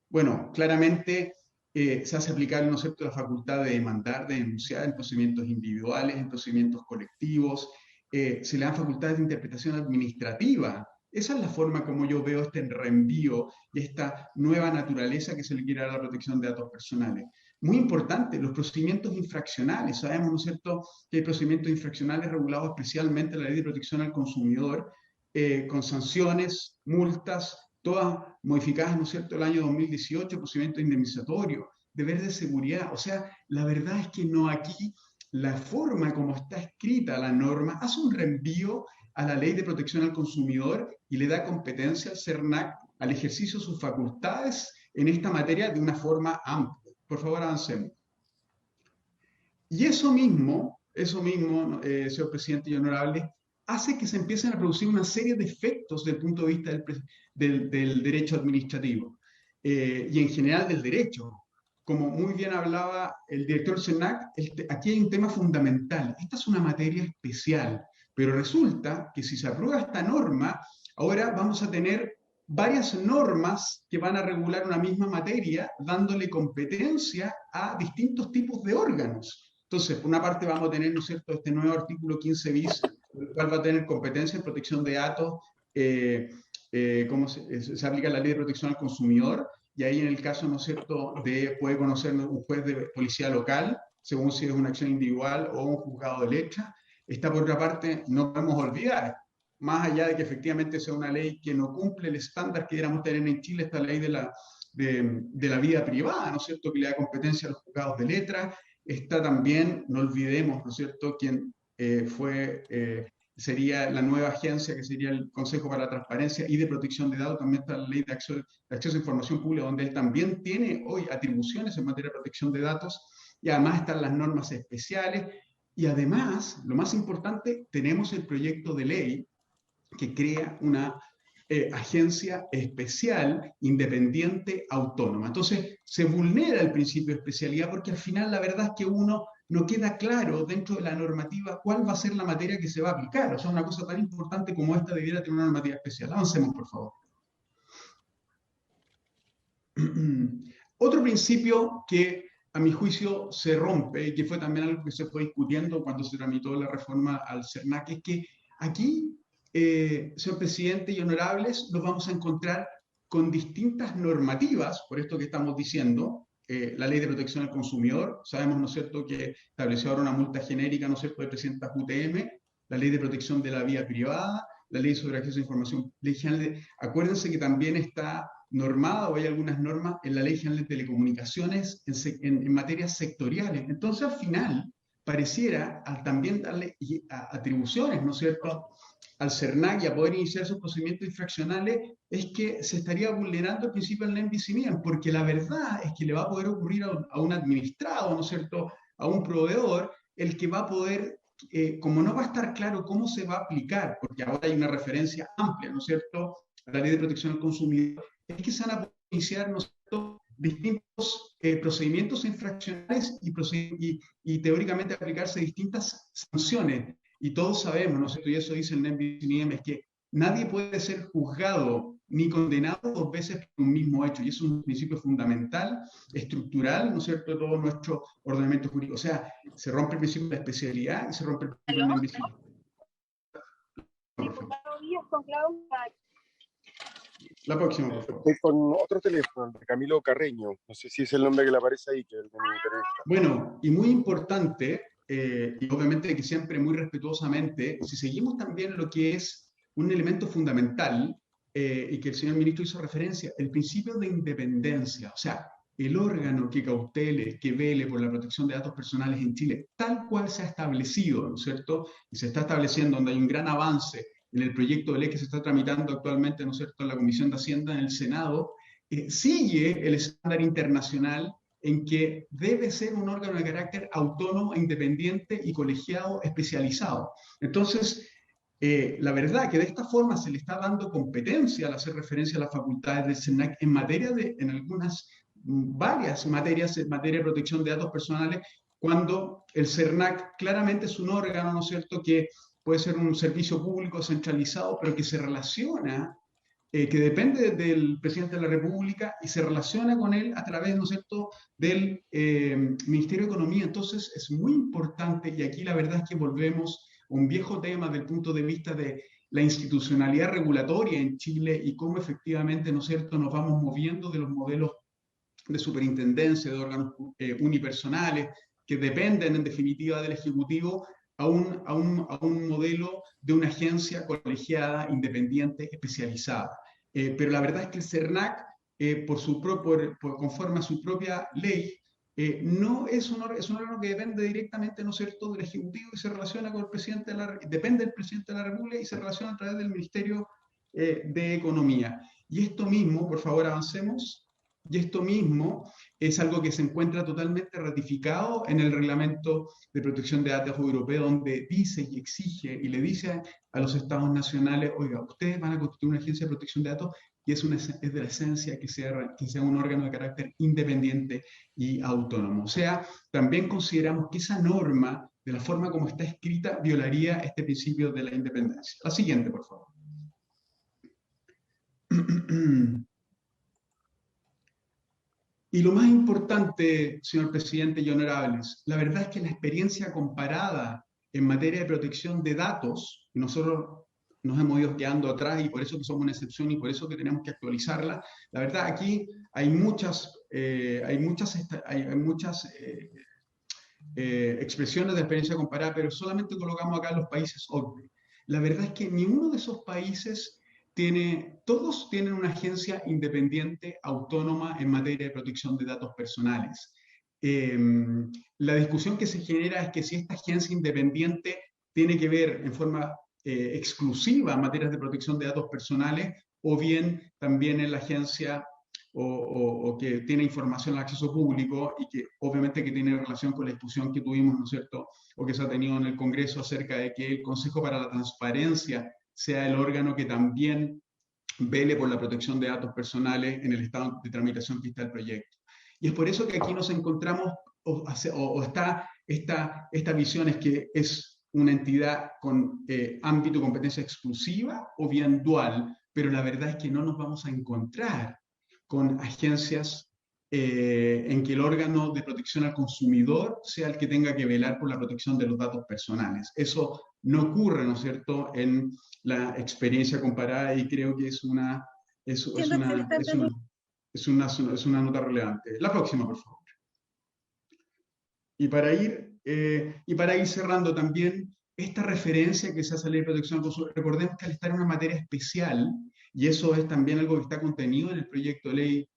Bueno, claramente se hace aplicable, ¿no es cierto?, la facultad de demandar, de denunciar en procedimientos individuales, en procedimientos colectivos, se le dan facultades de interpretación administrativa. Esa es la forma como yo veo este reenvío y esta nueva naturaleza que se le quiere dar a la protección de datos personales. Muy importante, los procedimientos infraccionales. Sabemos, ¿no es cierto?, que hay procedimientos infraccionales regulados especialmente en la Ley de Protección al Consumidor, con sanciones, multas, todas modificadas, ¿no es cierto?, el año 2018, procedimiento indemnizatorio, deber de seguridad. O sea, la verdad es que no aquí, la forma como está escrita la norma hace un reenvío a la Ley de Protección al Consumidor y le da competencia al CERNAC al ejercicio de sus facultades en esta materia de una forma amplia. Por favor, avancemos. Y eso mismo, señor presidente y honorable, hace que se empiecen a producir una serie de efectos desde el punto de vista del derecho administrativo y en general del derecho. como muy bien hablaba el director CERNAC, aquí hay un tema fundamental. Esta es una materia especial, pero resulta que si se aprueba esta norma, ahora vamos a tener varias normas que van a regular una misma materia, dándole competencia a distintos tipos de órganos. Entonces, por una parte vamos a tener, ¿no es cierto?, este nuevo artículo 15 bis, el cual va a tener competencia en protección de datos, cómo se aplica la ley de protección al consumidor, y ahí en el caso, ¿no es cierto?, puede conocer un juez de policía local, según si es una acción individual o un juzgado de letra. Esta, por otra parte, no podemos olvidar, más allá de que efectivamente sea una ley que no cumple el estándar que deberíamos tener en Chile, esta ley de la vida privada, ¿no es cierto?, que le da competencia a los juzgados de letra. Está también, no olvidemos, ¿no es cierto?, quien sería la nueva agencia, que sería el Consejo para la Transparencia y de Protección de Datos. También está la ley de acceso a información pública, donde él también tiene hoy atribuciones en materia de protección de datos, y además están las normas especiales, y además, lo más importante, tenemos el proyecto de ley que crea una agencia especial, independiente, autónoma. Entonces, se vulnera el principio de especialidad, porque al final la verdad es que uno no queda claro dentro de la normativa cuál va a ser la materia que se va a aplicar. O sea, una cosa tan importante como esta debiera tener una normativa especial. Avancemos, por favor. Otro principio que a mi juicio se rompe, y que fue también algo que se fue discutiendo cuando se tramitó la reforma al CERNAC, es que aquí, señor presidente y honorables, nos vamos a encontrar con distintas normativas, por esto que estamos diciendo. La ley de protección al consumidor, sabemos, ¿no es cierto?, que estableció ahora una multa genérica, ¿no es cierto?, de 300 UTM, la ley de protección de la vía privada, la ley sobre acceso a información, ley general acuérdense que también está normada, o hay algunas normas en la ley general de telecomunicaciones en materias sectoriales. Entonces, al final, pareciera también darle atribuciones, ¿no es cierto?, al CERNAC y a poder iniciar esos procedimientos infraccionales, es que se estaría vulnerando el principio del non bis in idem, porque la verdad es que le va a poder ocurrir a un administrado, ¿no es cierto?, a un proveedor, el que va a poder, como no va a estar claro cómo se va a aplicar, porque ahora hay una referencia amplia, ¿no es cierto?, a la ley de protección al consumidor, es que se van a poder iniciar, ¿no es cierto?, distintos procedimientos infraccionales y teóricamente aplicarse distintas sanciones. Y todos sabemos, ¿no es cierto?, y eso dice el non bis in idem, es que nadie puede ser juzgado ni condenado dos veces por un mismo hecho, y eso es un principio fundamental, estructural, ¿no es cierto?, de todo nuestro ordenamiento jurídico. O sea, se rompe el principio de la especialidad y se rompe el principio del non bis in idem. La próxima, por favor. Estoy con otro teléfono, de Camilo Carreño. No sé si es el nombre que le aparece ahí, que es el de mi entrevista. Bueno, y muy importante, y obviamente que siempre muy respetuosamente, si seguimos también lo que es un elemento fundamental, y que el señor ministro hizo referencia, el principio de independencia. O sea, el órgano que cautele, que vele por la protección de datos personales en Chile, tal cual se ha establecido, ¿no es cierto? Y se está estableciendo, donde hay un gran avance en el proyecto de ley que se está tramitando actualmente, ¿no es cierto?, en la Comisión de Hacienda en el Senado, sigue el estándar internacional en que debe ser un órgano de carácter autónomo, independiente y colegiado especializado. Entonces, la verdad que de esta forma se le está dando competencia al hacer referencia a las facultades del CERNAC en materia en algunas, varias materias, en materia de protección de datos personales, cuando el CERNAC claramente es un órgano, ¿no es cierto?, que puede ser un servicio público centralizado, pero que se relaciona, que depende del presidente de la República y se relaciona con él a través, ¿no es cierto?, del Ministerio de Economía. Entonces es muy importante, y aquí la verdad es que volvemos a un viejo tema desde el punto de vista de la institucionalidad regulatoria en Chile y cómo efectivamente, ¿no es cierto?, nos vamos moviendo de los modelos de superintendencia, de órganos unipersonales, que dependen en definitiva del Ejecutivo, a un modelo de una agencia colegiada, independiente, especializada. Pero la verdad es que el CERNAC, conforme a su propia ley, no es un órgano que depende directamente, ¿no es cierto?, del Ejecutivo y se relaciona con el presidente depende del presidente de la República y se relaciona a través del Ministerio de Economía. Y esto mismo, por favor, avancemos. Y esto mismo es algo que se encuentra totalmente ratificado en el Reglamento de Protección de Datos Europeo, donde dice y exige y le dice a los estados nacionales, oiga, ustedes van a constituir una agencia de protección de datos y es de la esencia que sea un órgano de carácter independiente y autónomo. O sea, también consideramos que esa norma, de la forma como está escrita, violaría este principio de la independencia. La siguiente, por favor. Y lo más importante, señor presidente y honorables, la verdad es que la experiencia comparada en materia de protección de datos, y nosotros nos hemos ido quedando atrás y por eso que somos una excepción y por eso que tenemos que actualizarla, la verdad aquí hay muchas expresiones de experiencia comparada, pero solamente colocamos acá los países OCDE. La verdad es que ni uno de esos países todos tienen una agencia independiente, autónoma en materia de protección de datos personales. La discusión que se genera es que si esta agencia independiente tiene que ver en forma exclusiva en materias de protección de datos personales, o bien también en la agencia o que tiene información al acceso público y que obviamente que tiene relación con la discusión que tuvimos, ¿no es cierto?, o que se ha tenido en el Congreso acerca de que el Consejo para la Transparencia sea el órgano que también vele por la protección de datos personales en el estado de tramitación que está el proyecto. Y es por eso que aquí nos encontramos, o está esta visión es que es una entidad con ámbito de competencia exclusiva o bien dual, pero la verdad es que no nos vamos a encontrar con agencias en que el órgano de protección al consumidor sea el que tenga que velar por la protección de los datos personales. Eso no ocurre, ¿no es cierto?, en la experiencia comparada y creo que es una nota relevante. La próxima, por favor. Y para ir cerrando también, esta referencia que se hace a la ley de protección al consumidor, recordemos que al estar en una materia especial, y eso es también algo que está contenido en el proyecto de ley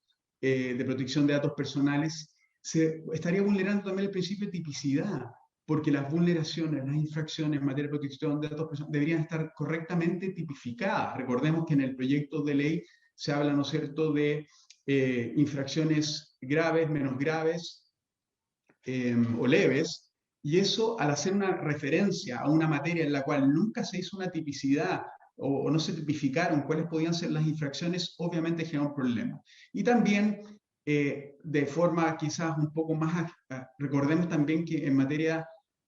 de protección de datos personales, se estaría vulnerando también el principio de tipicidad, porque las vulneraciones, las infracciones en materia de protección de datos personales deberían estar correctamente tipificadas. Recordemos que en el proyecto de ley se habla, ¿no es cierto?, de infracciones graves, menos graves o leves, y eso, al hacer una referencia a una materia en la cual nunca se hizo una tipicidad o no se tipificaron cuáles podían ser las infracciones, obviamente genera un problema. Y también, de forma quizás un poco más, recordemos también que en materia,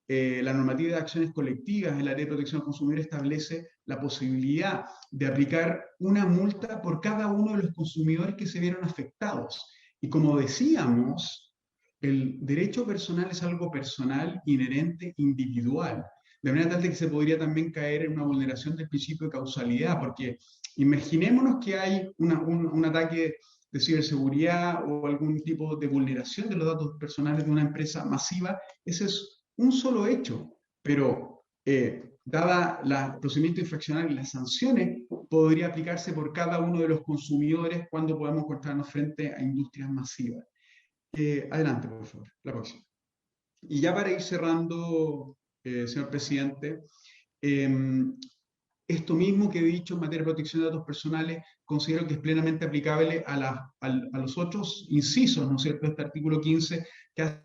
la normativa de acciones colectivas en la ley de protección al consumidor establece la posibilidad de aplicar una multa por cada uno de los consumidores que se vieron afectados. Y como decíamos, el derecho personal es algo personal, inherente, individual. De manera tal de que se podría también caer en una vulneración del principio de causalidad, porque imaginémonos que hay un ataque de ciberseguridad o algún tipo de vulneración de los datos personales de una empresa masiva. Ese es un solo hecho, pero dada el procedimiento infraccional y las sanciones, podría aplicarse por cada uno de los consumidores cuando podamos encontrarnos frente a industrias masivas. Adelante, por favor, la próxima. Y ya para ir cerrando, señor presidente, esto mismo que he dicho en materia de protección de datos personales, considero que es plenamente aplicable a los otros incisos, ¿no es cierto?, de este artículo 15, que hace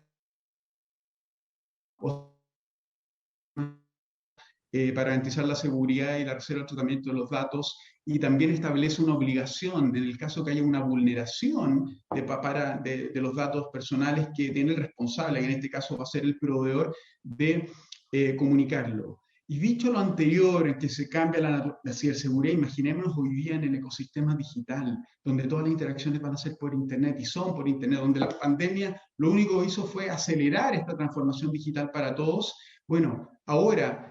para garantizar la seguridad y la reserva del tratamiento de los datos, y también establece una obligación, en el caso que haya una vulneración de los datos personales, que tiene el responsable, que en este caso va a ser el proveedor, de comunicarlo. Y dicho lo anterior, en que se cambia la ciberseguridad, imaginémonos hoy día en el ecosistema digital, donde todas las interacciones van a ser por Internet, y son por Internet, donde la pandemia lo único que hizo fue acelerar esta transformación digital para todos. Bueno, ahora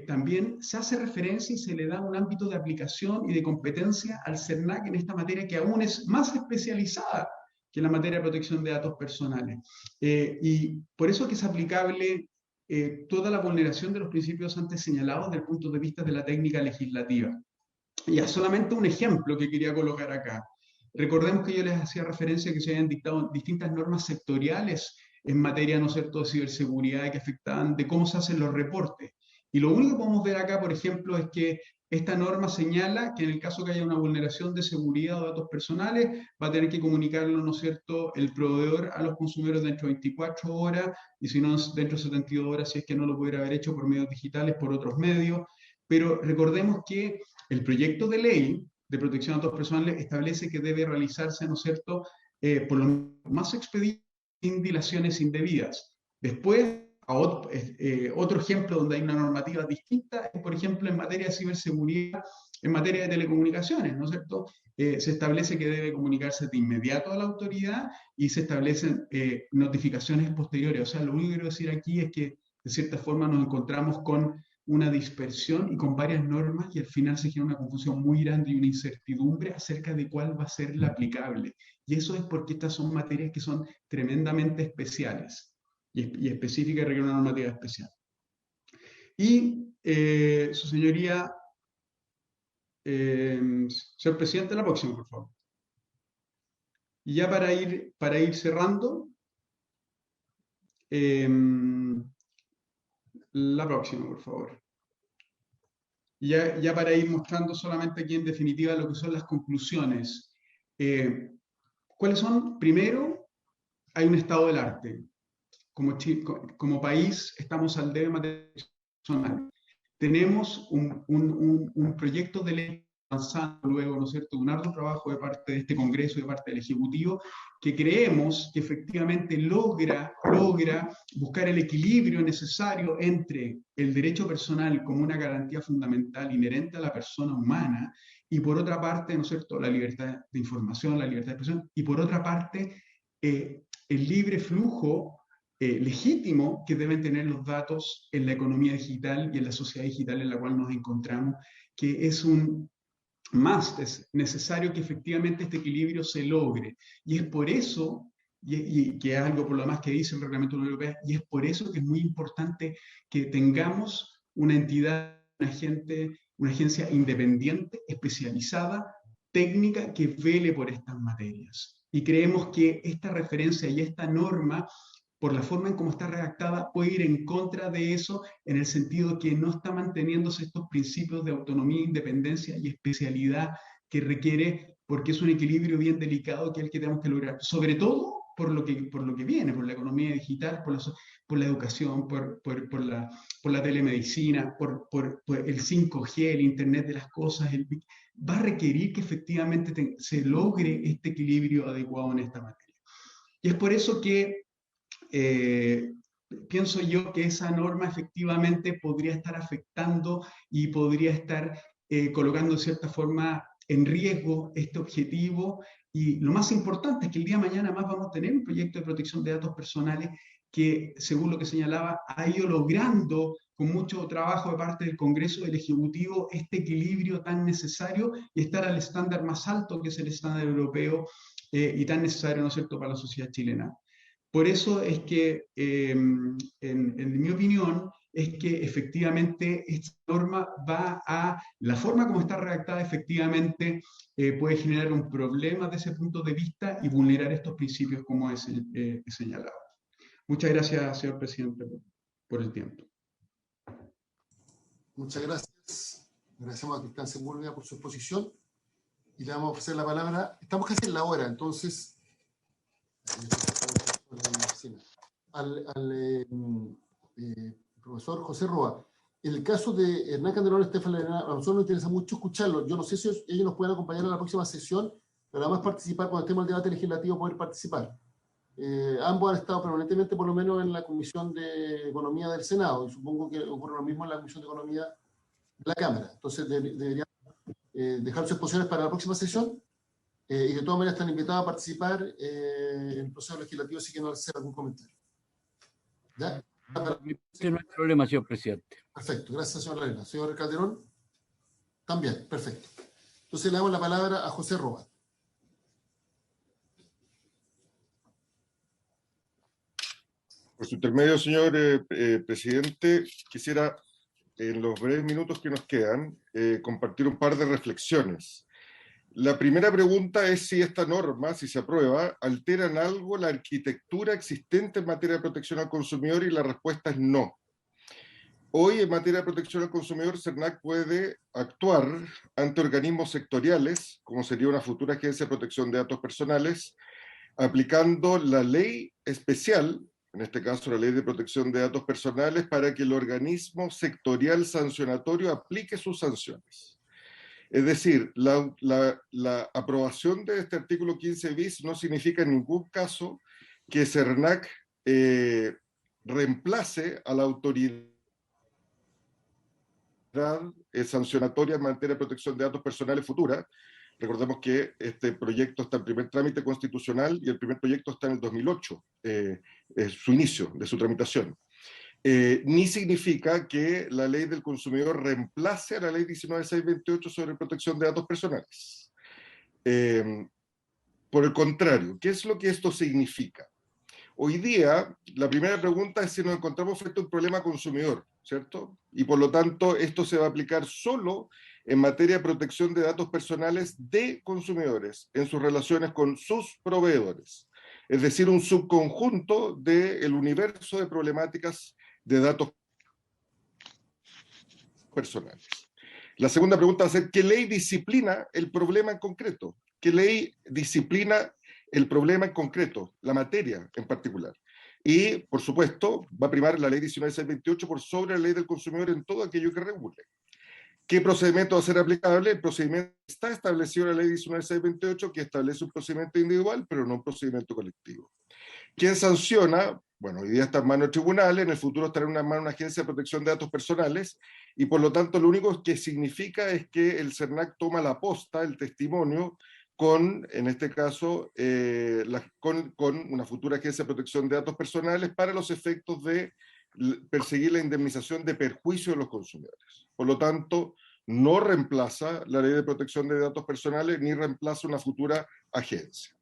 también se hace referencia y se le da un ámbito de aplicación y de competencia al CERNAC en esta materia, que aún es más especializada que la materia de protección de datos personales. Y por eso es que es aplicable toda la vulneración de los principios antes señalados desde el punto de vista de la técnica legislativa. Y ya solamente un ejemplo que quería colocar acá. Recordemos que yo les hacía referencia a que se habían dictado distintas normas sectoriales en materia, ¿no es cierto?, de ciberseguridad que afectaban de cómo se hacen los reportes. Y lo único que podemos ver acá, por ejemplo, es que esta norma señala que en el caso que haya una vulneración de seguridad o datos personales, va a tener que comunicarlo, ¿no es cierto?, el proveedor a los consumidores dentro de 24 horas, y si no, dentro de 72 horas, si es que no lo pudiera haber hecho por medios digitales, por otros medios. Pero recordemos que el proyecto de ley de Protección de Datos Personales establece que debe realizarse, ¿no es cierto?, por lo más expedito, sin dilaciones indebidas. Después, otro ejemplo donde hay una normativa distinta es, por ejemplo, en materia de ciberseguridad, en materia de telecomunicaciones, ¿no es cierto? Se establece que debe comunicarse de inmediato a la autoridad y se establecen notificaciones posteriores. O sea, lo único que quiero decir aquí es que, de cierta forma, nos encontramos con una dispersión y con varias normas y al final se genera una confusión muy grande y una incertidumbre acerca de cuál va a ser la aplicable. Y eso es porque estas son materias que son tremendamente especiales y específicas y requieren una normativa especial. Y, su señoría, señor presidente, la próxima, por favor. Y ya para ir cerrando, la próxima, por favor. Ya para ir mostrando solamente aquí en definitiva lo que son las conclusiones. ¿Cuáles son? Primero, hay un estado del arte. Como país estamos al debe en materia personal. Tenemos un proyecto de ley avanzando luego, ¿no es cierto?, un arduo trabajo de parte de este Congreso y de parte del Ejecutivo, que creemos que efectivamente logra buscar el equilibrio necesario entre el derecho personal como una garantía fundamental inherente a la persona humana y por otra parte, ¿no es cierto?, la libertad de información, la libertad de expresión, y por otra parte, el libre flujo legítimo que deben tener los datos en la economía digital y en la sociedad digital en la cual nos encontramos, que es un es necesario que efectivamente este equilibrio se logre. Y es por eso, y que es algo por lo demás que dice el Reglamento de la Unión Europea, y es por eso que es muy importante que tengamos una entidad, una agencia independiente, especializada, técnica, que vele por estas materias. Y creemos que esta referencia y esta norma, por la forma en cómo está redactada, puede ir en contra de eso, en el sentido que no está manteniéndose estos principios de autonomía, independencia y especialidad que requiere, porque es un equilibrio bien delicado que es el que tenemos que lograr, sobre todo por lo que viene, por la economía digital, por la educación, por la telemedicina, por el 5G, el Internet de las cosas, va a requerir que efectivamente se logre este equilibrio adecuado en esta materia. Y es por eso que pienso yo que esa norma efectivamente podría estar afectando y podría estar colocando de cierta forma en riesgo este objetivo. Y lo más importante es que el día de mañana más vamos a tener un proyecto de protección de datos personales que, según lo que señalaba, ha ido logrando con mucho trabajo de parte del Congreso y del Ejecutivo este equilibrio tan necesario y estar al estándar más alto que es el estándar europeo y tan necesario, ¿no es cierto?, para la sociedad chilena. Por eso es que, en mi opinión, es que efectivamente esta norma la forma como está redactada efectivamente puede generar un problema desde ese punto de vista y vulnerar estos principios como he señalado. Muchas gracias, señor presidente, por el tiempo. Muchas gracias. Agradecemos a Cristian Sepúlveda por su exposición y le vamos a ofrecer la palabra. Estamos casi en la hora, entonces, al profesor José Roa. El caso de Hernán Calderón y Estefan Larena, a nosotros nos interesa mucho escucharlo. Yo no sé si ellos nos pueden acompañar a la próxima sesión, pero además participar cuando estemos en el debate legislativo, poder participar. Ambos han estado permanentemente, por lo menos, en la Comisión de Economía del Senado, y supongo que ocurre lo mismo en la Comisión de Economía de la Cámara. Entonces, deberían dejar sus exposiciones para la próxima sesión, y de todas maneras están invitados a participar en el proceso legislativo si quieren hacer algún comentario. ¿Ya? No hay problema, señor presidente. Perfecto, gracias, señor Larena. Señor Calderón, también, perfecto. Entonces le damos la palabra a José Roa. Por su intermedio, señor presidente, quisiera, en los breves minutos que nos quedan, compartir un par de reflexiones. La primera pregunta es si esta norma, si se aprueba, altera en algo la arquitectura existente en materia de protección al consumidor, y la respuesta es no. Hoy, en materia de protección al consumidor, CERNAC puede actuar ante organismos sectoriales, como sería una futura agencia de protección de datos personales, aplicando la ley especial, en este caso la Ley de Protección de Datos Personales, para que el organismo sectorial sancionatorio aplique sus sanciones. Es decir, la aprobación de este artículo 15 bis no significa en ningún caso que CERNAC reemplace a la autoridad sancionatoria en materia de protección de datos personales futura. Recordemos que este proyecto está en primer trámite constitucional y el primer proyecto está en el 2008, su inicio de su tramitación. Ni significa que la ley del consumidor reemplace a la ley 19628 sobre protección de datos personales. Por el contrario, ¿qué es lo que esto significa? Hoy día, la primera pregunta es si nos encontramos frente a un problema consumidor, ¿cierto? Y por lo tanto, esto se va a aplicar solo en materia de protección de datos personales de consumidores en sus relaciones con sus proveedores. Es decir, un subconjunto del universo de problemáticas de datos personales. La segunda pregunta va a ser, ¿qué ley disciplina el problema en concreto? ¿Qué ley disciplina el problema en concreto, la materia en particular? Y, por supuesto, va a primar la ley 19628 por sobre la ley del consumidor en todo aquello que regule. ¿Qué procedimiento va a ser aplicable? El procedimiento está establecido en la ley 19628, que establece un procedimiento individual, pero no un procedimiento colectivo. ¿Quién sanciona? Bueno, hoy día está en manos de tribunales, en el futuro estará en manos de una agencia de protección de datos personales, y por lo tanto lo único que significa es que el CERNAC toma la posta, el testimonio, con, en este caso, con una futura agencia de protección de datos personales para los efectos de perseguir la indemnización de perjuicio de los consumidores. Por lo tanto, no reemplaza la ley de protección de datos personales ni reemplaza una futura agencia.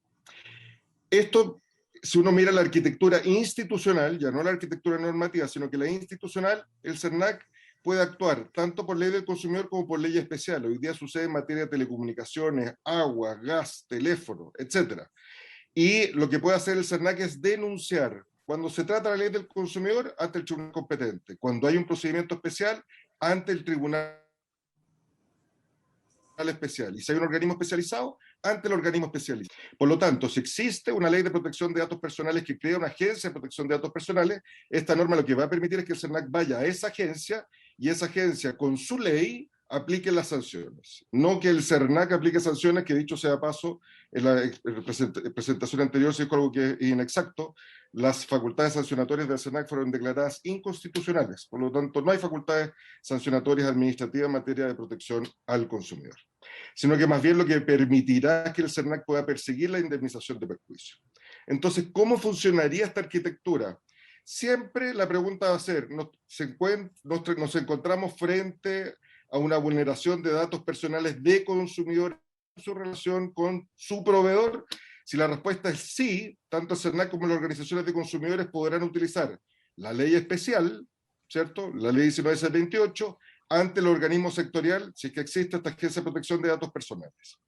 Esto, si uno mira la arquitectura institucional, ya no la arquitectura normativa, sino que la institucional, el CERNAC puede actuar tanto por ley del consumidor como por ley especial. Hoy día sucede en materia de telecomunicaciones, agua, gas, teléfono, etc. Y lo que puede hacer el CERNAC es denunciar, cuando se trata de la ley del consumidor, ante el tribunal competente. Cuando hay un procedimiento especial, ante el tribunal especial. Y si hay un organismo especializado, ante el organismo especializado. Por lo tanto, si existe una ley de protección de datos personales que crea una agencia de protección de datos personales, esta norma lo que va a permitir es que el CERNAC vaya a esa agencia y esa agencia, con su ley, aplique las sanciones. No que el CERNAC aplique sanciones, que dicho sea paso, en la presentación anterior se dijo algo que es inexacto. Las facultades sancionatorias del CERNAC fueron declaradas inconstitucionales. Por lo tanto, no hay facultades sancionatorias administrativas en materia de protección al consumidor, sino que más bien lo que permitirá es que el CERNAC pueda perseguir la indemnización de perjuicio. Entonces, ¿cómo funcionaría esta arquitectura? Siempre la pregunta va a ser, ¿nos encontramos frente a una vulneración de datos personales de consumidores en su relación con su proveedor? Si la respuesta es sí, tanto el CERNAC como las organizaciones de consumidores podrán utilizar la ley especial, ¿cierto? La ley 19628, ante el organismo sectorial, si es que existe esta agencia de protección de datos personales.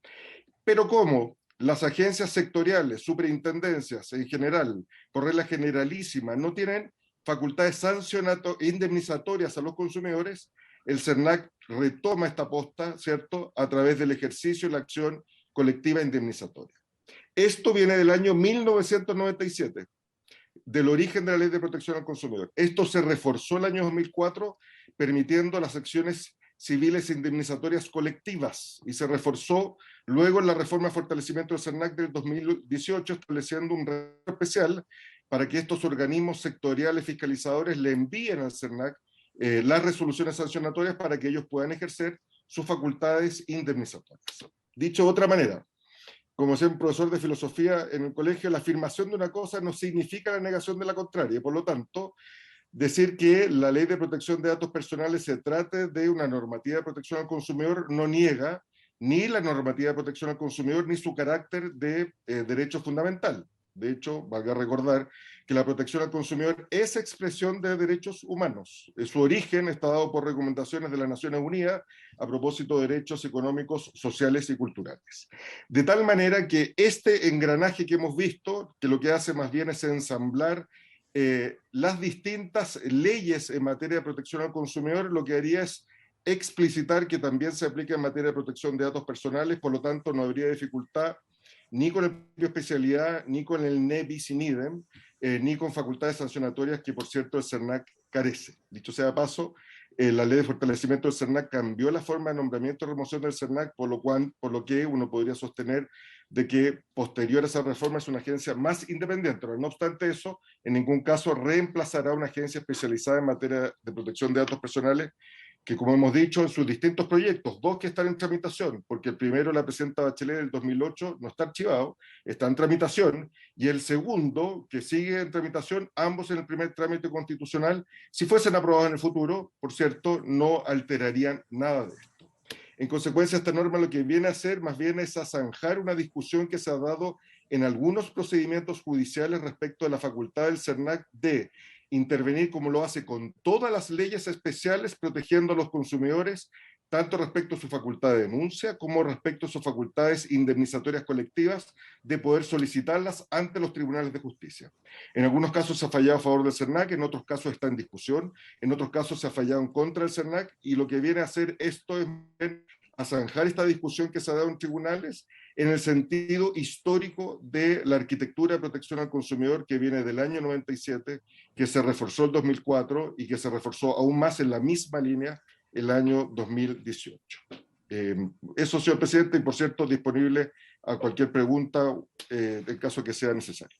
Pero ¿cómo? Las agencias sectoriales, superintendencias en general, por regla generalísima, no tienen facultades indemnizatorias a los consumidores. El CERNAC retoma esta posta, ¿cierto?, a través del ejercicio de la acción colectiva indemnizatoria. Esto viene del año 1997, del origen de la Ley de Protección al Consumidor. Esto se reforzó el año 2004, permitiendo las acciones civiles indemnizatorias colectivas, y se reforzó luego en la reforma de fortalecimiento del CERNAC del 2018, estableciendo un reglamento especial para que estos organismos sectoriales fiscalizadores le envíen al CERNAC las resoluciones sancionatorias para que ellos puedan ejercer sus facultades indemnizatorias. Dicho de otra manera, como decía un profesor de filosofía en el colegio, la afirmación de una cosa no significa la negación de la contraria. Por lo tanto, decir que la ley de protección de datos personales se trate de una normativa de protección al consumidor no niega ni la normativa de protección al consumidor ni su carácter de derecho fundamental. De hecho, valga recordar que la protección al consumidor es expresión de derechos humanos. Su origen está dado por recomendaciones de las Naciones Unidas a propósito de derechos económicos, sociales y culturales. De tal manera que este engranaje que hemos visto, que lo que hace más bien es ensamblar las distintas leyes en materia de protección al consumidor, lo que haría es explicitar que también se aplica en materia de protección de datos personales, por lo tanto no habría dificultad ni con el principio de especialidad, ni con el ne bis in idem, ni con facultades sancionatorias que, por cierto, el CERNAC carece. Dicho sea de paso, la ley de fortalecimiento del CERNAC cambió la forma de nombramiento y remoción del CERNAC, por lo que uno podría sostener de que posterior a esa reforma es una agencia más independiente. Pero no obstante eso, en ningún caso reemplazará una agencia especializada en materia de protección de datos personales, que como hemos dicho en sus distintos proyectos, 2 que están en tramitación, porque el primero, la presidenta Bachelet del 2008, no está archivado, está en tramitación, y el segundo, que sigue en tramitación, ambos en el primer trámite constitucional, si fuesen aprobados en el futuro, por cierto, no alterarían nada de esto. En consecuencia, esta norma lo que viene a hacer más bien es a zanjar una discusión que se ha dado en algunos procedimientos judiciales respecto de la facultad del CERNAC de intervenir como lo hace con todas las leyes especiales protegiendo a los consumidores, tanto respecto a su facultad de denuncia como respecto a sus facultades indemnizatorias colectivas de poder solicitarlas ante los tribunales de justicia. En algunos casos se ha fallado a favor del CERNAC, en otros casos está en discusión, en otros casos se ha fallado en contra del CERNAC, y lo que viene a hacer esto es a zanjar esta discusión que se ha dado en tribunales en el sentido histórico de la arquitectura de protección al consumidor que viene del año 97, que se reforzó el 2004 y que se reforzó aún más en la misma línea el año 2018. Eso, señor presidente, y por cierto, disponible a cualquier pregunta en caso que sea necesario.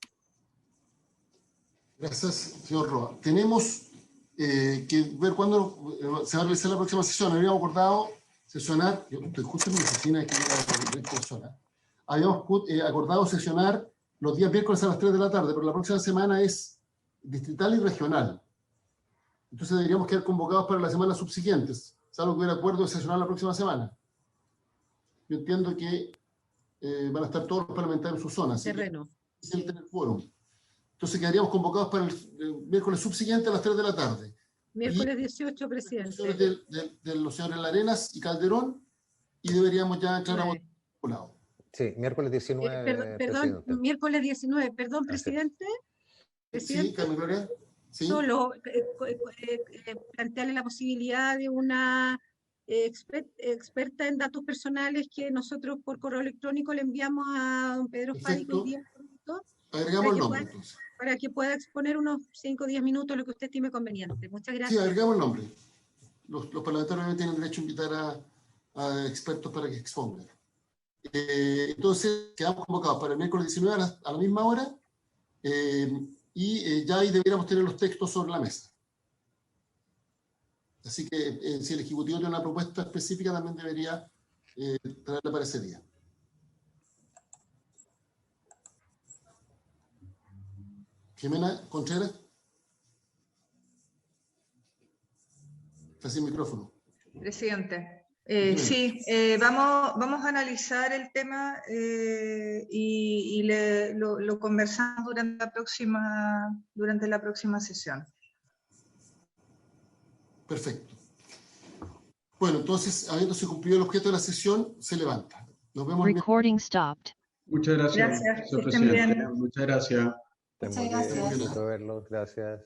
Gracias, señor Roa. Tenemos que ver cuándo se va a realizar la próxima sesión. Habíamos acordado sesionar, yo estoy justo en mi oficina aquí en la zona. Habíamos acordado sesionar los días miércoles a las 3 de la tarde, pero la próxima semana es distrital y regional. Entonces deberíamos quedar convocados para las semanas subsiguientes, salvo que hubiera acuerdo de sesionar la próxima semana. Yo entiendo que van a estar todos los parlamentarios en su zona. Terreno. Sin tener quórum. Entonces quedaríamos convocados para el miércoles subsiguiente a las 3 de la tarde. Miércoles 18, presidente. De los señores Larenas y Calderón, y deberíamos ya entrar a un lado. Sí, miércoles 19. Perdón, miércoles 19, perdón, presidente. Sí, Carmen Gloria. Sí. Solo plantearle la posibilidad de una experta en datos personales que nosotros por correo electrónico le enviamos a don Pedro Fádico. Agregamos el nombre, entonces. Para que pueda exponer unos 5 o 10 minutos lo que usted estime conveniente. Muchas gracias. Sí, agregamos el nombre. Los parlamentarios tienen derecho a invitar a expertos para que expongan. Entonces, quedamos convocados para el miércoles 19 a la misma hora, y ya ahí debiéramos tener los textos sobre la mesa. Así que si el Ejecutivo tiene una propuesta específica, también debería traerla para ese día. Jimena Contreras. Está sin micrófono. Presidente. Sí, vamos a analizar el tema y lo conversamos durante la próxima sesión. Perfecto. Bueno, entonces, habiéndose cumplido el objeto de la sesión, se levanta. Nos vemos. Recording stopped. Muchas gracias, señor presidente. Muchas gracias. Muchas gracias. Verlo. Gracias.